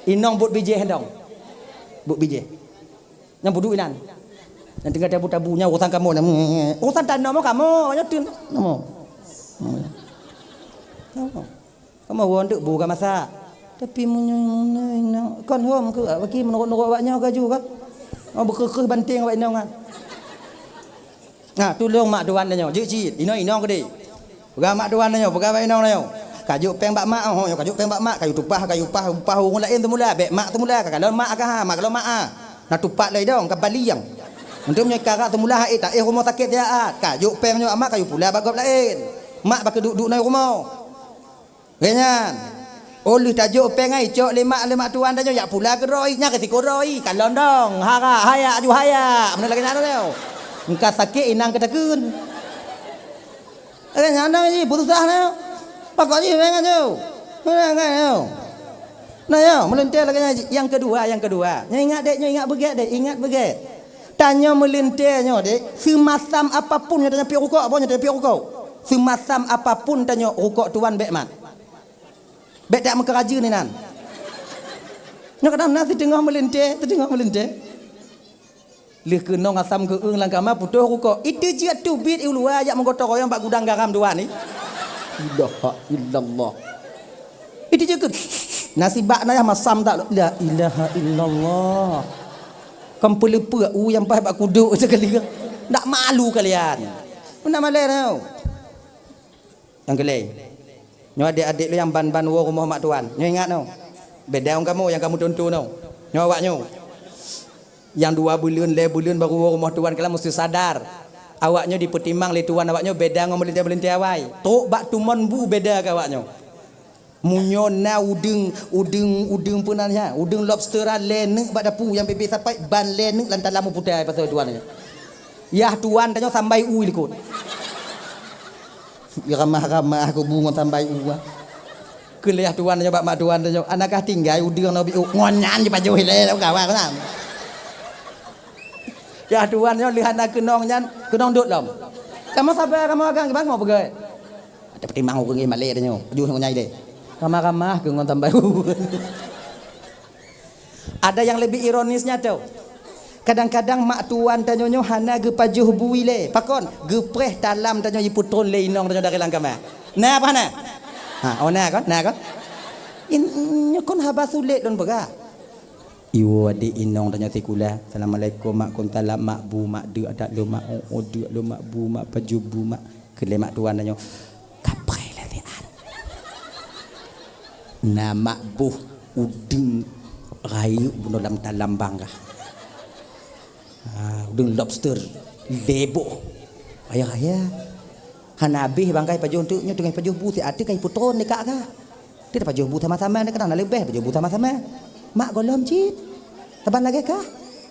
Inong but biji hendong. But biji. Yang budu inan. Yang tinggal tabu-tabunya urusan kamu. Urusan tanah mau kamu. Nyatin. Kamu wondok buka masa. Tapi munyo kon hom ke bagi menurut awaknya ke juga. Mau berkekeh banting awak inong kan. Nah, tolong mak tuan dia nyo. Jik inong ke dik. Pegang mak tuan dia nyo, pegang inong dia nyo. Kajuk peng bak mak kajuk peng bak mak kayu tupah orang lain tu mula bek mak tu mula kalau mak kah mak kalau mak nak tupak lai dong ke Bali yang untuk punya karak tu mula tak rumah sakit dia kajuk peng nyo mak kayu pula bagop lain mak bak duduk nai rumah kenyan oleh tajuk peng ai cok lemak tuan dah yak pula ke roi nya ketika roi kalau dong haya aju haya mana lagi nak tu engkau sakit inang ketakun nang ni putus dah Pakok ni dengan tu. Mana tu? Nah yo, melintir lagi yang kedua. Nyo ingat ingat beget. Tanya melintirnya dek, semasam apapun yang tanya pi rukuk apa nya pi rukuk. Semasam apapun tanya rukuk tuan bek mat. Bek tak mekeraja ni nan. Nyo kadang nasi tengah melintir. Leh kenong asam ke eng langkama putuh rukuk. Itu je tu bit ulua yak menggotong royong bak gudang garam tuan ni. Ilaha illallah. Itu je ke nasibak naya masam tak la ilaha illallah. Kempelepa yang pai bak kuduk sekali. Tak malu kalian. Mana malai tau. Yang kelai. Nyo adik-adik lu yang ban-ban wo rumah mak tuan. Nyo ingat tau. Beda orang kamu yang kamu tonton tau. Nyo awaknyo. Yang 2 bulan baru wo rumah tuan kalian mesti sadar. Awaknya dipertimbang le tuan awaknya beda ngom melintir awai. Tok bak tumon bu beda ke awaknya. Munyo na udeng punanya. Udeng lobster lenek bak dapu yang pipi sampai ban lenek lantar lamu putih pasal tuannya. Yah tuan tanya sampai u ikut. Ya ramah aku bunga sampai u. Kuliah tuan tanya bak mak tuan tanya anakah tinggal udeng nabi ngonyan je pajuh le kawan kan. Ya tuan yo lihat nak kenong duk lom. Kamu sabar kamu agang bang mau pergi. Ada pertimbang aku pergi Malay dia. Aju nyai deh. Ramah-ramah ke ngon tambah. Ada yang lebih ironisnya tuh. Kadang-kadang mak tuan tanyo hana ge pajuh bui le. Pakon gepreh dalam tanyo iputron le inong tanyo dari langkama. Nah apa nah? Nah kan? Kon haba sulit don bega. Iwo adik inong tanya sekula. Assalamualaikum mak kuntala mak bu mak de adak lo mak de lo mak bu mak paju bu mak kele mak tuan tanya. Kapai lah tian. Nama bu udeng rayu bunuh dalam talam bangga. Udeng lobster lebo. Ayah. Hanabi bangkai paju untuknya dengan paju bu si ada kai putron dekat ka. Dia paju bu sama-sama ni kadang lebih paju bu sama-sama. Mak golom cit. Taban lagi kah?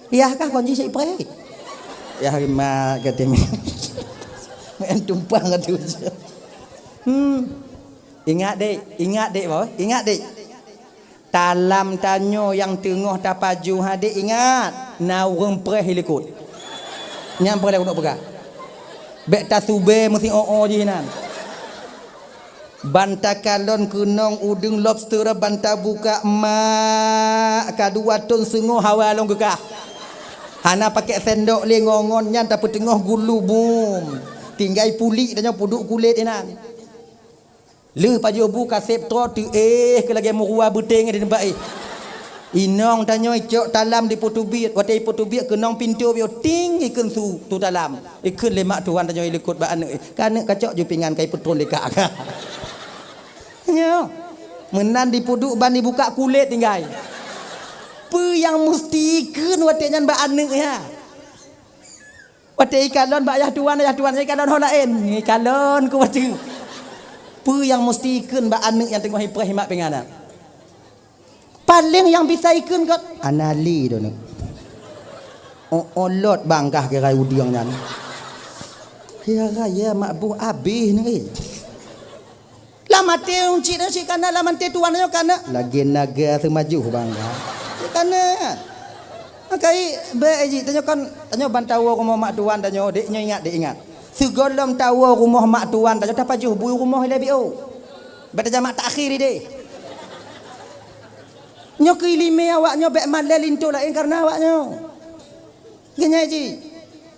Iya kah kunci si pre? Ya mak kata mi. Main tumpang kata je. Ingat dek boy. Ingat dek. Talam tanyo yang tengah tapaju hadik ingat. Na urang pre hilikut. Nyam pre nak pegang. Bek tasube mesti je nan. Banta kalon kunong udeng lobster banta buka mak kadua ton sengoh hawalong gekah. Hana pakai sendok le ngongon nyan tapi tengah gulu bum. Tinggal pulik dan puduk kulit inan. Le paju buka septo tu ke lagi murua beteng di tempat inong tanyo icok talam di potubit watai potubit kenong pintu bio ting ikun tu dalam ikun lemak tuan tanyo ikut ba ane kan kacok ju pingan kai petrol lekak nyo menan di puduk ban dibuka kulit tinggal pe yang mesti ikun watai nyan ba ane ya watai kalon ba ayah tuan saya kalon ho lain kalon ku watai pe yang mesti ikun ba ane yang tengah himak pengana paling yang bisa ikun kot anali tu ni olot bangkah ke rai udiang nyan ya raya mak bu habis ni lama te unci dah si kana lama te tuan nyo kana lagi naga semaju bangga kana kai be ji tanyo kan tanyo bantawa rumah mak tuan tanyo dek nyo ingat segolom tawa rumah mak tuan tanyo dapat juh bu rumah lebi o beta jamak takhir deh nyo kilime awak nyo bek malal lintu lain karena awak nyo genya ji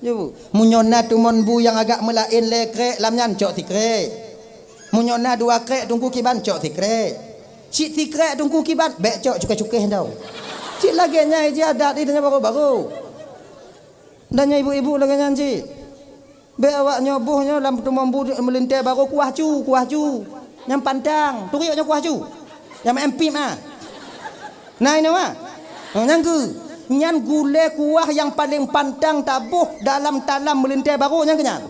yo munyona tumon bu yang agak melain lekrek lam nyan cok tikrek munyona dua krek tungku kiban cok tikrek cik tikrek tungku kiban bek cok cukai-cukai tau cik lagi nya ji adat itu baru dan nya ibu-ibu lagi nya ji bek awak nyo buh nyo lam tumon bu melintai baru kuah cu yang pantang turi nyo kuah cu yang MP mah nah ini mah nyan gule kuah yang paling pantang tabuh dalam talam melintai baru nyan kenyan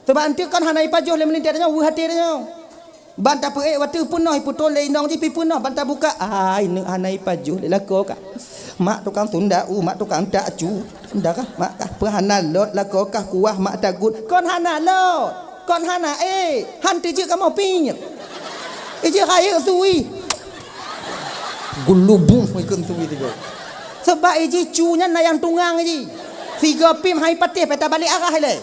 sebab nanti kan hanai pajuh le melintai nya hati nya banta pe waktu punah putol le indong ji pi punah banta buka ini hanai pajuh le lako ka mak tukang tunda mak tukang tak cu ndak kah mak kah perhana lot lako kah kuah mak tagut kon hana lot kon hana han ti je ka mau pinyet je kaya suwi gulubung ikun tu itu sebab iji cunya nayang tunggang iji tiga pim hai patih peta balik arah le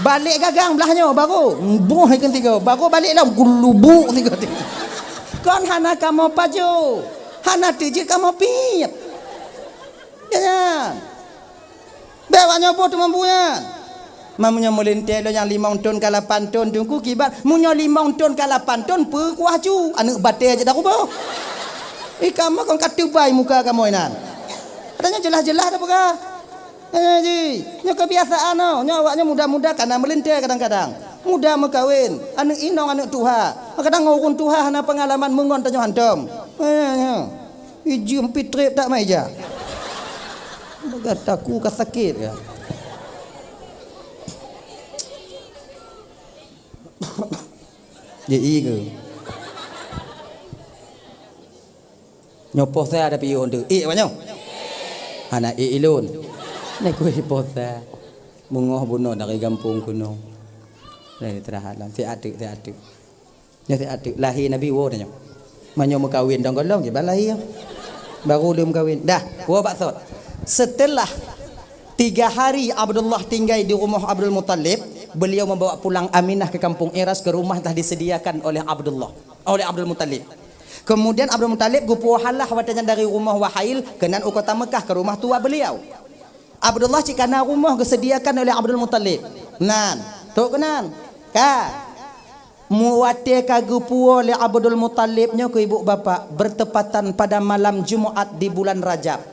balik gagang belahnya baru buh ikun tiga baru balik lah gulubung tiga kon hana kamu paju hana tiji kamu piyat ya bewanya boh tu mampunya mamunya melintai lo yang 5 ton ke 8 ton tungku kibat munya 5 ton ke 8 ton pe kuah cu anak batai aja dah kubah kamu kan katubai muka kamu inan. Adanya jelas-jelas dah buka. Ji, nyo kebiasaan no. Nyo awaknya muda-muda karena melintai kadang-kadang. Muda mekawin, anak inong anak tuha. Kadang ngurun tuha hana pengalaman mengon tanyo hantam. Iji empitrip tak maija. Bagataku kasakit ya. Jadi ke nyopoh saya ada pion tu banyak anak ilun naik kuih posa mungoh bunuh dari kampung kuno dari terahalam si adik nya si adik lahir nabi wo dah manyo mekawin dong golong je balai baru dia mekawin dah wo baksud setelah 3 hari Abdullah tinggal di rumah Abdul Muttalib beliau membawa pulang Aminah ke kampung Iras ke rumah telah disediakan oleh Abdul Muttalib. Kemudian Abdul Muttalib gupu halah watanya dari rumah Wahail kenan kota Mekah ke rumah tua beliau. Abdullah cikana rumah disediakan oleh Abdul Muttalib. Nan, tu kenan. Ka. Muwate ka gupu oleh Abdul Muttalibnya ke ibu bapa bertepatan pada malam Jumaat di bulan Rajab.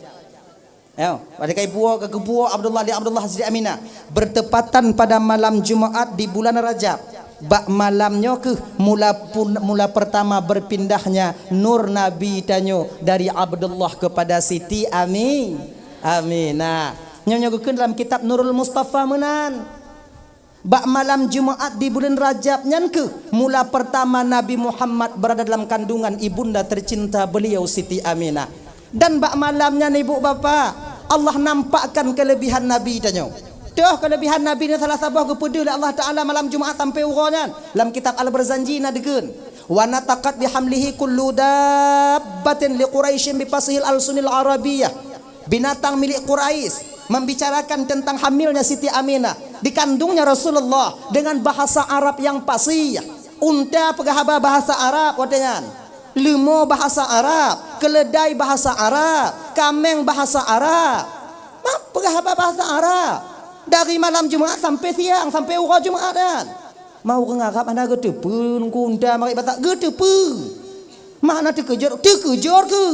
Ayo, pada kai buah ke gupu Abdullah di Abdullah Siti Aminah bertepatan pada malam Jumaat di bulan Rajab. Bak malamnya ke mula pertama berpindahnya nur Nabi tanyo dari Abdullah kepada Siti Aminah. Nyonya gukeun dalam kitab Nurul Mustafa menan. Bak malam Jumaat di bulan Rajab nyan ke mula pertama Nabi Muhammad berada dalam kandungan ibunda tercinta beliau Siti Aminah. Dan bak malamnya ibu bapa Allah nampakkan kelebihan Nabi tanyo. Tuh kelebihan Nabi ni salah sabah kepada Allah Ta'ala malam Jumaat sampai urangnya dalam kitab Al-Barzanji nadekeun wa nataqat bihamlihi kullu dabbatin liquraisyin bifasihil alsunil arabiyyah binatang milik Quraisy membicarakan tentang hamilnya Siti Aminah dikandungnya Rasulullah dengan bahasa Arab yang fasih. Unta pegahaba bahasa Arab watanya, lemo bahasa Arab, keledai bahasa Arab, kameng bahasa Arab, pegahaba bahasa Arab. Dari malam Jumaat sampai siang sampai urang Jumaat kan. Mau ngakap anda ke tepu kunda mari batak ke tepu. Mana terkejut ke?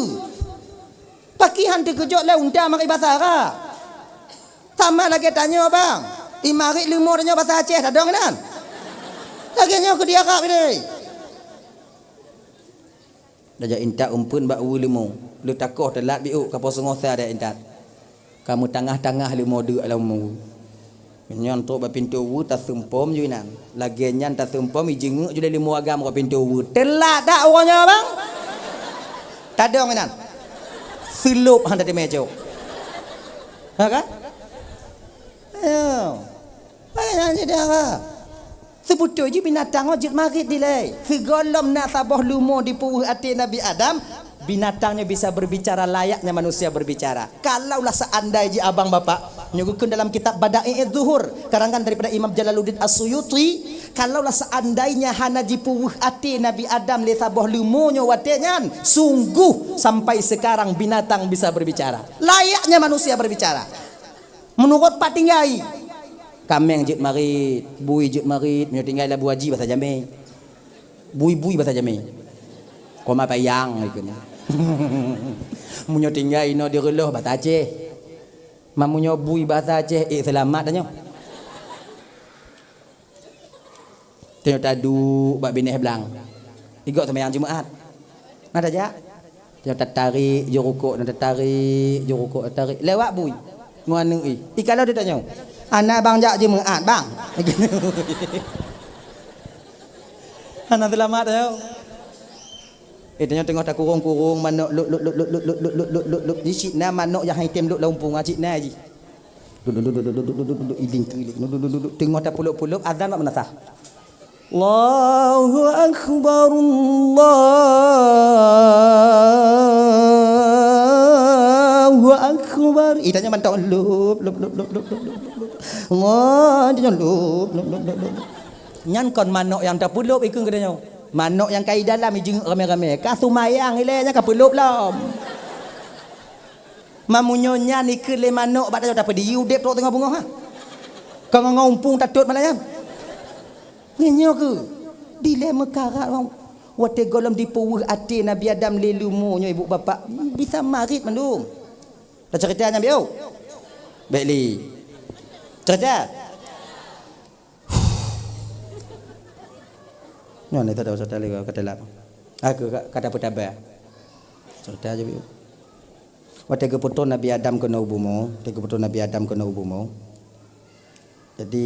Pakihan terkejut lah unda mari batak ka. Sama lagi tanya bang. Imari lumur tanya bahasa Aceh dah dong kan? Lagi nyo ke dia kak ni. Dah intak umpun bak ulimo. Lu takoh telat biuk kapal sengosa dah intak. Kamu tengah-tengah limo du alamu. Nyon tok ba pintu wu ta sempom juinan. Lagi nyan ta sempom ijeng ju limo agam ka pintu wu. Telat dak orangnya bang. Tadong nan. Silup handa di mejo. Ha kan? Ayo. Ayah ni dia apa? Sebutnya je binatang wajib marit dilai. Segolom nak sabah lumo di puuh hati Nabi Adam, binatangnya bisa berbicara layaknya manusia berbicara. Kalaulah seandainya abang bapak nyuguhkan dalam kitab Bada'i Zuhur karangan daripada Imam Jalaluddin As-Suyuti, kalaulah seandainya hana di puuh hati Nabi Adam le sabah lumonyo watenyan, sungguh sampai sekarang binatang bisa berbicara. Layaknya manusia berbicara. Menurut Pak Tinggai kameng jut marit, bui jut marit, menyo tinggal la buaji bahasa Jamai. Bui bahasa Jamai. Koma payang ikut. Munyo tinggal ino di reloh bahasa Aceh. Mamunyo bui bahasa Aceh, selamat danyo. Tengok tadu bak bineh belang. Igok sembahyang Jumaat. Nada ja. Tengok tarik jo rukuk, nada tarik jo rukuk, tarik. Lewat bui. Nganu kalau dia tanya, anak bang jak je mengat bang. Anak selamat dah. Tanya tengok tak kurung manuk luk di sitna manuk yang hitam luk lampung acik na ji. Duduk iding kelik. Tengok tak puluk-puluk azan mak menasah. Allahu akbar Allahu akbar. Itanya mantap lup. Allah dia lup. Nyan kon manuk yang tak pulup ikun kedanya. Manuk yang kai dalam ijeng rame-rame. Ka sumayang ilenya ka pulup lom. Mamunyo nyan ikun le manuk bak tak apa di udep tok tengah bunga ha. Kau ngompung tatut malaya. Ngenyo ke? Dilema karat wang. Wate golom di puuh ati Nabi Adam lelumonyo ibu bapa bisa marit mandung. Dah ceritanya biau. Baikli. Cerita. Nyon itu tahu cerita lagi kata lap. Aku kata petaba. Cerita aja biau. Wate keputu Nabi Adam kena ubumo, keputu Nabi Adam kena ubumo. Jadi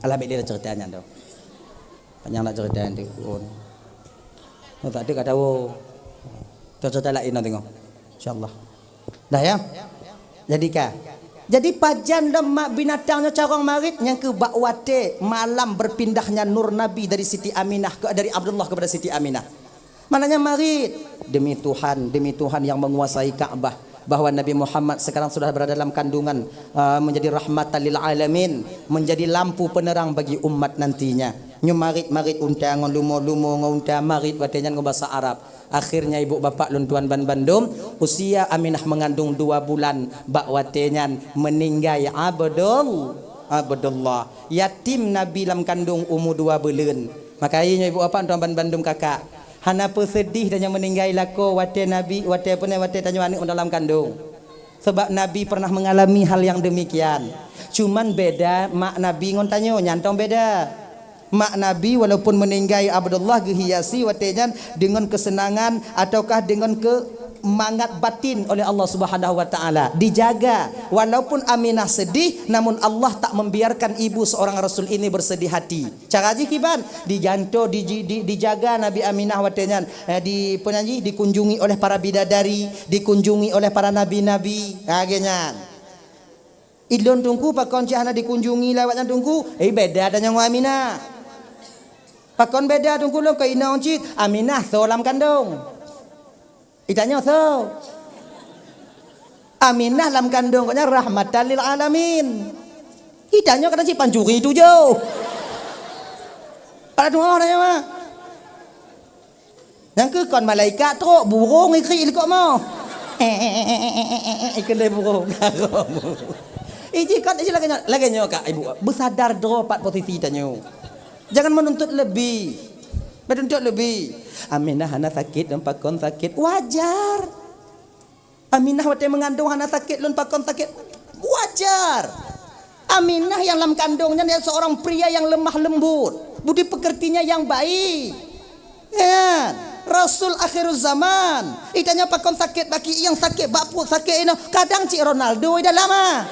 ala baikli ceritanya tu. Panjang nak cerita nanti pun. Tak ada kata tahu. Cerita lain nanti tengok. InsyaAllah. Dah ya. Jadi pajan lemak binatangnya carang marit yang ke bakwate malam berpindahnya nur Nabi dari Siti Aminah dari Abdullah kepada Siti Aminah. Mananya marit demi Tuhan yang menguasai Ka'bah bahwa Nabi Muhammad sekarang sudah berada dalam kandungan menjadi rahmatan lil alamin, menjadi lampu penerang bagi umat nantinya. Marit unta ngon lumo ngonta marit watenyan bahasa Arab. Akhirnya ibu bapak luntuan ban Bandung usia Aminah mengandung 2 bulan bak watenyan meninggal Abdullah yatim Nabi dalam kandung umur 2 bulan. Makanya ibu bapak luntuan ban Bandung kakak hanapa sedih dan yang meninggal lako wate Nabi wate tanya anak dalam kandung. Sebab Nabi pernah mengalami hal yang demikian. Cuman beda mak Nabi ngon tanyo nyantong beda. Mak Nabi walaupun meninggal Abdullah gehiasi watenya dengan kesenangan ataukah dengan kemangat batin oleh Allah Subhanahu wa taala dijaga. Walaupun Aminah sedih namun Allah tak membiarkan ibu seorang rasul ini bersedih hati. Cara kiban dijanto dijaga Nabi Aminah watenya dikunjungi oleh para bidadari, dikunjungi oleh para nabi-nabi. Agenyan. Idlon tungku pakon cahana dikunjungi lewatnya tungku beda dan yang Aminah. Pakon beda tungku lo ke inaon cik Aminah solam kandung. Itanya so. Aminah lam kandung katanya rahmatan lil alamin. Itanya kata cik pancuri itu jauh. Pada dua orangnya mah. Yang ke kon malaikat tu burung ikri kok mau. Ikan le burung. Iji kan iji lagi nyoka ibu bersadar drop 4 posisi tanyo. Jangan menuntut lebih. Menuntut lebih. Aminah hana sakit dan pakon sakit. Wajar. Aminah waktu mengandung hana sakit dan pakon sakit. Wajar. Aminah yang dalam kandungnya dia seorang pria yang lemah lembut. Budi pekertinya yang baik. Ya. Rasul akhir zaman. Itanya pakon sakit baki yang sakit bapu sakit ini. Kadang Cik Ronaldo dah lama.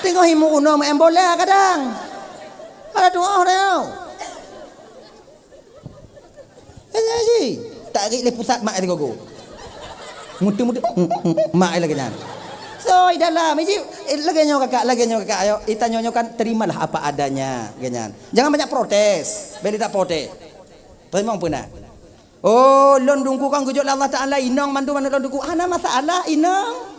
Tengok himu uno main bola kadang. Ada doa dia. Aji. Tarik le pusat mak dia gogo. Mutu-mutu mak lagi nyan. So dalam iji lagi nyo kakak ayo itanya nyo kan terimalah apa adanya ganyan. Jangan banyak protes. Beli tak protes. Terima pun nak. Oh, lon dungku kan gujok Allah Taala inong mandu mana lon dungku. Ana masalah inong.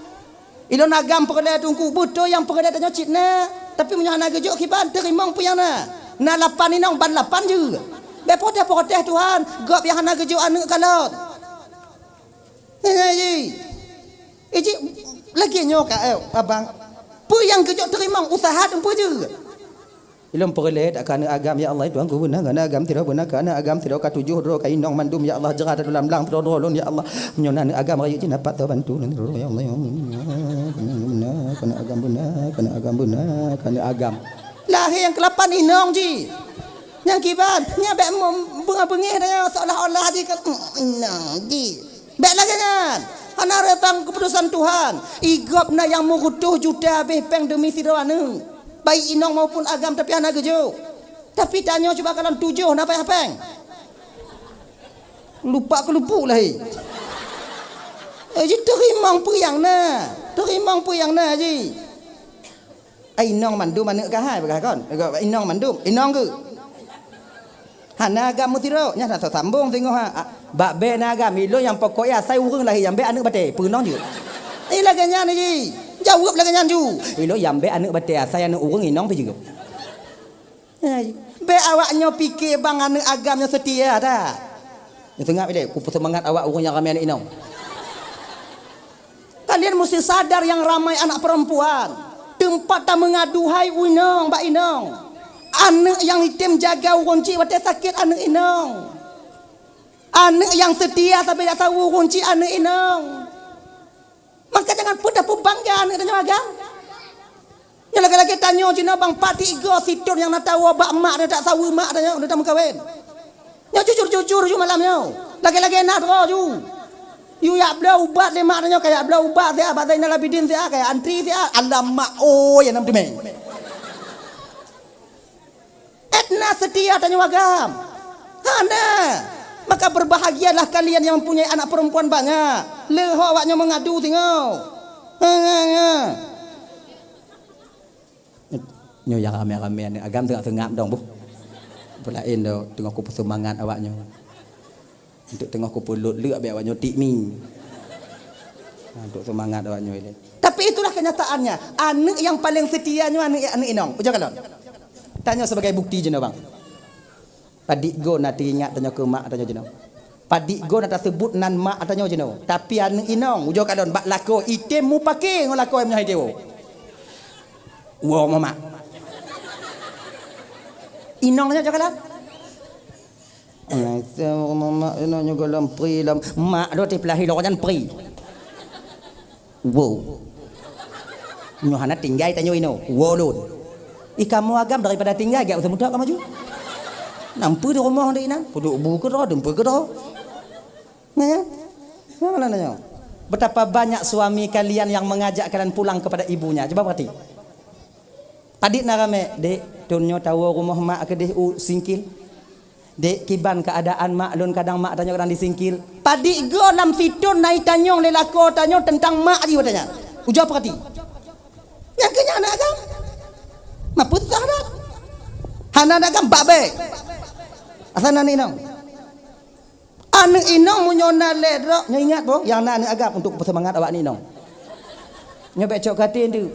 Ilon agam perda dungku betul yang perda tanya citna. Tapi punya anak gujok kiban terima punya na. Na 8 inong ban 8 je. Be protes Tuhan. Gop yang anak gujok anak kalot. Iji lagi nyo ka abang. Pu yang gujok terima usaha tempu je. Ilmu perlet akan agam ya Allah Tuhan ku benar kana agam tidak benar kana agam tidak ka 7 ro ka indong mandum ya Allah jerat dalam lang trodolon ya Allah nyonan agam rayu jin dapat bantu ya Allah benar kana agam kana agam lahir yang ke-8 indong ji yang kiban nya bek bunga-bengih dia seolah-olah dia indong ji bek lagi kan ana retang keputusan Tuhan igopna yang mengutuh juta beh peng demi sidoane baik inong maupun agam tapi anak gejo. Tapi tanya coba kalian 7 napa hapeng? Lupa kelupuk lah. Ji terimang puyang na ji. Ai inong mandum mana ka hai bakal kon? Inong mandum, inong ke? Hana agam mutiro nya tak sambung tengok ha. Bak be na agam ilo yang pokoknya sai urang lah yang be anak bate punong je. Ila ganyan ji. Jawab lagi nyanju. Ilo yang be anak bate saya anak urang inong pe juga. Be awaknya fikir bang anak agamnya setia dah. Yang tengah bede ku semangat awak urang yang ramai anak inong. Kalian mesti sadar yang ramai anak perempuan. Tempat tak mengaduhai inong, mbak inong. Anak yang hitam jaga urang cik bate sakit anak inong. Anak yang setia sampai tak tahu urang cik anak inong. Maka jangan pernah bangga anak tanya agam. Yang lagi-lagi tanya cina bang pati go situr yang nak tahu bak mak dia tak tahu mak dia tak mengkawin. Nya jujur malamnya. Lagi-lagi nak ro ju. You ya bela ubat le mak dia kayak bela ubat dia batai nak labidin dia kayak antri dia alamak oh yang nam demeng. Etna setia tanya agam. Hana. Maka berbahagialah kalian yang mempunyai anak perempuan banyak. Leho awaknya mengadu tengok. Nyo yang rame-rame ni agam tengah sengap dong bu. Pulain do tengok ku semangat awaknya. Untuk tengok ku pulut lek biar awaknya tik mi. Untuk semangat awaknya ini. Tapi itulah kenyataannya. Anak yang paling setianya anak inong. Ujar kalon. Tanya sebagai bukti je bang. Padik go nak teringat tanya ke mak tanya jeno. Padik go nak sebut nan mak tanya jeno. Tapi anak inong ujo kadon bak lako item mu pake ngolako em nyai dewo. Wo mama. Inong nya jakalah. Saya mama inong juga lampri lam mak do tepelahi lo kan pri. Wo. Nyohana tinggai tanya ino. Wo lun. Ikamu agam daripada tinggal gak usah mudah kamu ju. Nampu di rumah dia nak, puduk buku dah, dempu ke dah. Nanya, mana nanya? Betapa banyak suami kalian yang mengajak kalian pulang kepada ibunya. Coba perhati. Adik narame, dek, tunyo tahu rumah mak ke deh singkil. Dek kiban keadaan mak lun kadang mak tanya kadang disingkil. Padik go lam situn naik tanyong lelako tanya tentang mak dia tanya. Ujar perhati. Yang kenya anak agam. Maput dah dah. Hana agam babe. Asana ni nong. Anak inong munyona ledro, nya ingat boh yang nak agak untuk semangat awak ni nong. Nya becok katin tu.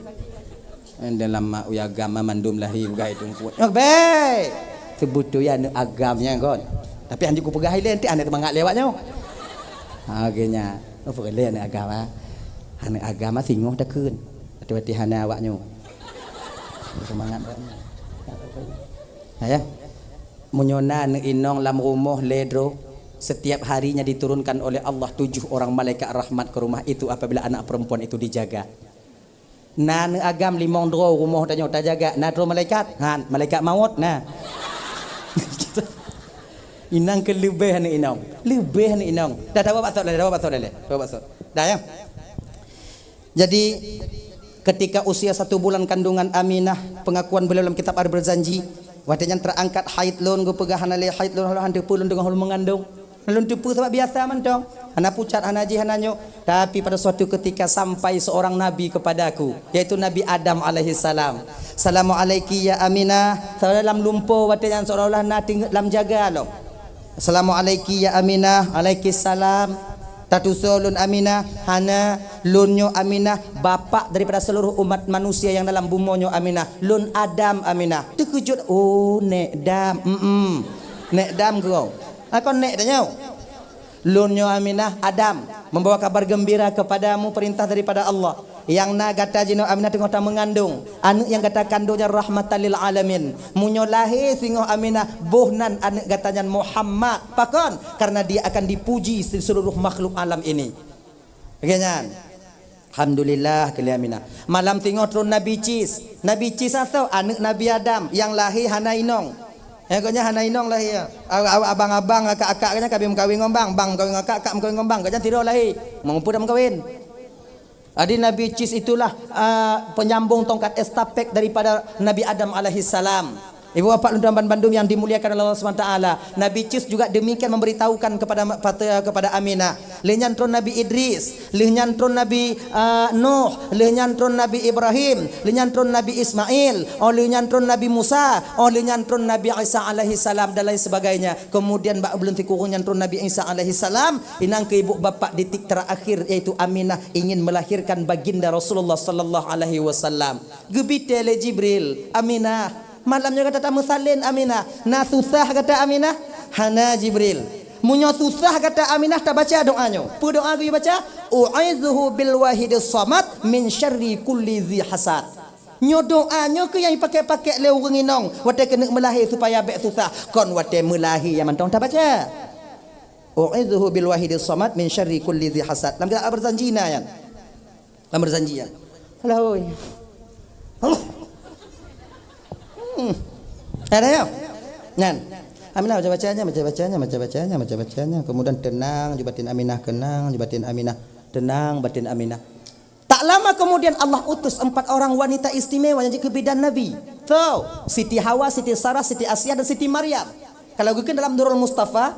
Dalam mak uya agama mandum lahi bugai tungku. Nya be. Sebut tu ya anak agamnya kon. Tapi anjuk ku pegah ile nanti anak semangat lewatnya. Ha genya. Apa le anak agama. Anak agama singoh dah keun. Hati-hati hana awaknya. Semangat awaknya. Ya. Munyona ne inong lam rumah ledro setiap harinya diturunkan oleh Allah 7 orang malaikat rahmat ke rumah itu apabila anak perempuan itu dijaga. Na ne agam limong dro rumah tanya tak jaga na dro malaikat han malaikat maut nah. Inang kelebih ne inong. Lebih ne inong. Dah tahu apa dah ya. Jadi ketika usia 1 bulan kandungan Aminah, pengakuan beliau dalam kitab Ar-Barzanji, wadanya terangkat haid lon go pegahan ale haid lon hande pulun dengan hulu mengandung. Lon tipu sebab biasa man dong. Hana pucat hana ji hananyo. Tapi pada suatu ketika sampai seorang nabi kepadaku, yaitu Nabi Adam alaihi salam. Assalamualaikum ya Aminah. Dalam lumpuh wadanya seolah-olah na lam jaga lo. Assalamualaikum ya Aminah. Waalaikumsalam. Tatusulun Aminah, hana lunyo Aminah, bapak daripada seluruh umat manusia yang dalam bumonyo Aminah, lun Adam Aminah. Terkejut, oh nek dam, nek dam kau, aku nek tanya, lunyo Aminah Adam membawa kabar gembira kepadamu, perintah daripada Allah. Yang na kata jino Aminah tengok tak mengandung, anak yang kata kandungnya rahmatan lil alamin. Munyo lahir singo Aminah bohnan anak katanya Muhammad. Pakon karena dia akan dipuji seluruh makhluk alam ini. Begini. Alhamdulillah kali Aminah. Malam tengok turun Nabi Cis. Nabi Cis atau anak Nabi Adam yang lahir hana inong. Kanya hana inong lahir. Abang-abang akak-akak kanya kami mengkawin ngombang, bang kawin akak mengkawin ngombang. Kanya tidak lahir. Mampu dah mengkawin. Adi Nabi Cis itulah penyambung tongkat estafet daripada Nabi Adam alaihi salam. Ibu bapak Lundaman Bandung yang dimuliakan oleh Allah SWT. Nabi Cis juga demikian memberitahukan kepada Aminah. Lenyantron Nabi Idris, lenyantron Nabi Nuh, lenyantron Nabi Ibrahim, lenyantron Nabi Ismail, lenyantron Nabi Musa, lenyantron Nabi Isa alaihi salam dan lain sebagainya. Kemudian belum dikurung nyantron Nabi Isa alaihi salam, inang ke ibu bapak detik terakhir yaitu Aminah ingin melahirkan baginda Rasulullah sallallahu alaihi wasallam. Gebitele Jibril, Aminah malamnya kata tamu salin Aminah. Na susah kata Aminah. Hana Jibril. Munyo susah kata Aminah tak baca doanya. Apa doa aku baca? U'izuhu bil wahidis samad min syarri kulli dzi hasad. Nyo doanya ke yang pakai-pakai le urang inong. Wate kena melahir supaya bek susah. Kon wate melahir yang mantong tak baca. U'izuhu bil wahidis samad min syarri kulli dzi hasad. Dalam kitab Ar-Barzanji yan. Dalam Ar-Barzanji yan. Halo. Allah. Ada ya? Nan. Aminah baca bacanya. Kemudian tenang, jubatin Aminah kenang, jubatin Aminah tenang, batin Aminah. Tak lama kemudian Allah utus 4 orang wanita istimewa yang jadi bidan Nabi. So, Siti Hawa, Siti Sarah, Siti Asyah dan Siti Maryam. Kalau guken dalam Nurul Mustafa,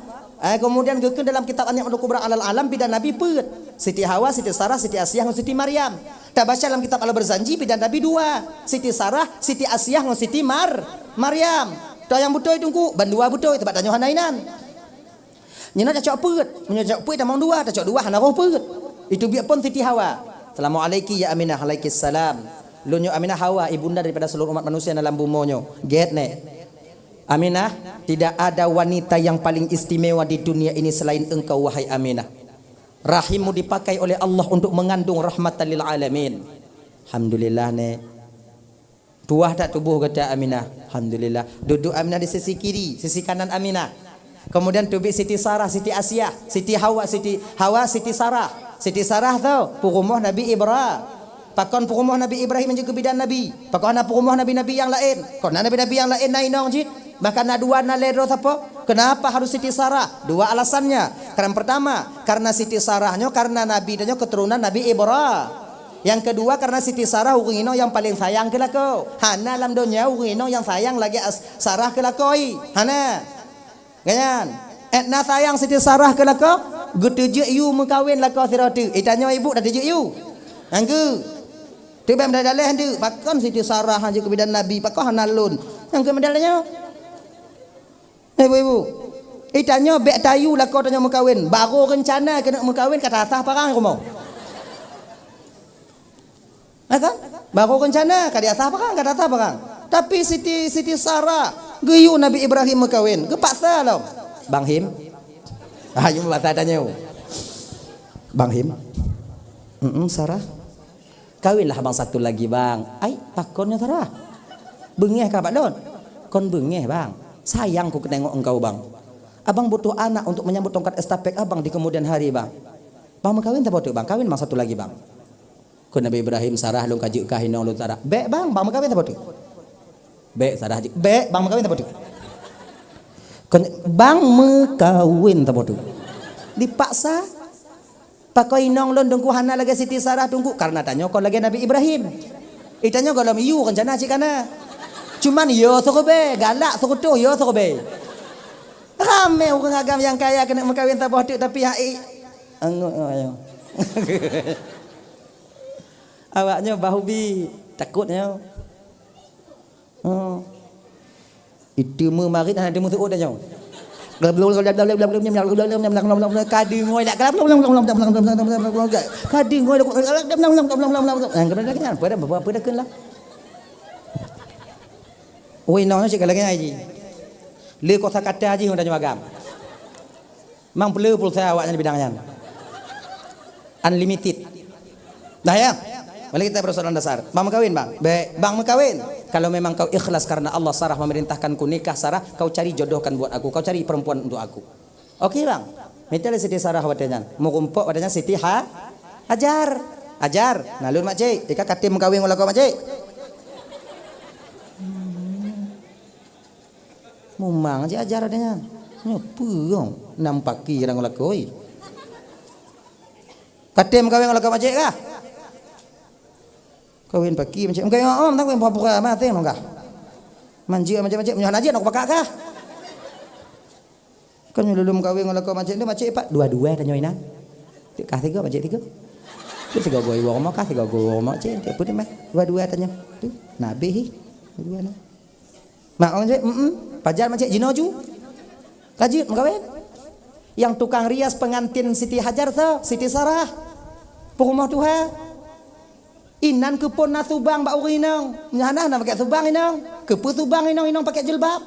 kemudian guken dalam kitab An-Ni'matul Kubra alal alam bidan Nabi put. Siti Hawa, Siti Sarah, Siti Asyah dan Siti Maryam. Tak baca dalam kitab Al-Barzanji bidan Nabi 2. Siti Sarah, Siti Asyah dan Siti Maryam. Dah yang betul tunggu, bandua betul tempat tanya hanainan. Nyana cocok put, menyocok put dah mau 2, cocok 2 hana roh put. Itu biar pun Siti Hawa. Assalamualaikum ya Aminah, waalaikumsalam. Lunyo Aminah Hawa ibunda daripada seluruh umat manusia dalam bumonyo. Get ne. Aminah, tidak ada wanita yang paling istimewa di dunia ini selain engkau wahai Aminah. Rahimmu dipakai oleh Allah untuk mengandung rahmatan lil alamin. Alhamdulillah ne. Tuah tak tubuh kata Aminah. Alhamdulillah. Duduk Aminah di sisi kiri, sisi kanan Aminah. Kemudian tubik Siti Sarah, Siti Asyah, Siti Hawa, Siti Sarah. Siti Sarah tahu purumuh Nabi Ibrahim. Pakon purumuh Nabi Ibrahim juga bidan Nabi. Pakon ana purumuh nabi-nabi yang lain. Kon nabi-nabi yang lain nainong jit. Bahkan ada 2 naledro apa? Kenapa harus Siti Sarah? 2 alasannya. Karena pertama, karena Siti Sarahnya karena nabi danyo keturunan Nabi Ibrahim. Yang kedua karena Siti Sarah urang yang paling sayang ke lako. Hana dalam dunia urang yang sayang lagi Sarah ke lakoi. Hana. Ganyan. Etna sayang Siti Sarah ke lako, getujuk you mengkawin lako siratu. Itanya ibu dah tujuk you. Angku. Tu bam dah daleh tu. Pakon Siti Sarah aja ke bidan Nabi, pakon hana lun. Yang ke medalnya. Ibu-ibu. Itanya bek tayu lako tanya mengkawin. Baru rencana kena mengkawin kata asah parang rumah. Kan? Baru rencana kadi asah parang kata asah parang. Tapi Siti Sarah geyu Nabi Ibrahim mengkawin. Kepaksa lah. Bang Him. Ayo bahasa tanya. Bang Him. Sarah. Kawinlah abang satu lagi bang. Ai takonnya Sarah. Bengeh ka Pak Don. Kon bengeh bang. Sayang ku tengok engkau bang. Abang butuh anak untuk menyambut tongkat estafet abang di kemudian hari bang. Bang mau kawin tak bodoh bang? Kawin bang satu lagi bang. Ku Nabi Ibrahim Sarah lu kaji kahinong lu Sarah. Bek bang mau kawin tak bodoh? Bek Sarah haji. Bek bang mau kawin tak bodoh? Bang mau kawin tak bodoh? Dipaksa. Pakai inong lon dengku hana lagi Siti Sarah tunggu karena tanya kau lagi Nabi Ibrahim. Itanya kalau miu rencana cik kana. Cuman yo suruh be galak suruh tu yo suruh be. Ramai orang agam yang kaya kena berkahwin tak bodoh tapi hai ayo. Awaknya bahubi takutnya. Itu mu marit ada mu suut aja. Kadi ngoi dak kadi ngoi dak pada kan lah. Oi nong sik lagi aji. Le kosa kata aji udah nyagam. Mang perlu pulsa awaknya di bidangnya. Unlimited. Nah ya. Mari kita persoalan dasar. Bang mau kawin bang? Baik, bang mau kawin. Kalau memang kau ikhlas karena Allah Sarah memerintahkanku nikah Sarah, kau cari jodohkan buat aku. Kau cari perempuan untuk aku. Oke bang. Minta Siti Sarah wadanya. Mau kumpul wadanya Siti Hajar. Ajar. Nalur mak cik. Ika katim mau kawin ulah kau mak cik. Mumang aja ajar adanya. Nyopong nampaki orang ulah kau. Katim kawin ulah kau mak cik kah? Kawin pagi macam engkau om tak kawin pura-pura mati enggak manji macam nyohan aja nak pakak kah kan nyululum kawin ngolah kau macam tu macam pak dua-dua tanya ina kah tiga macam tiga tu tiga goi wong kah tiga goi wong macam tu pun mah dua-dua tanya tu nabi dua-dua mak orang je pajar macam jinoju kajit kawin yang tukang rias pengantin Siti Hajar tu Siti Sarah purumah Tuhan Inan kepon na subang ba urinang. Nyana na pakai subang inang. Kepu subang inang pakai jilbab.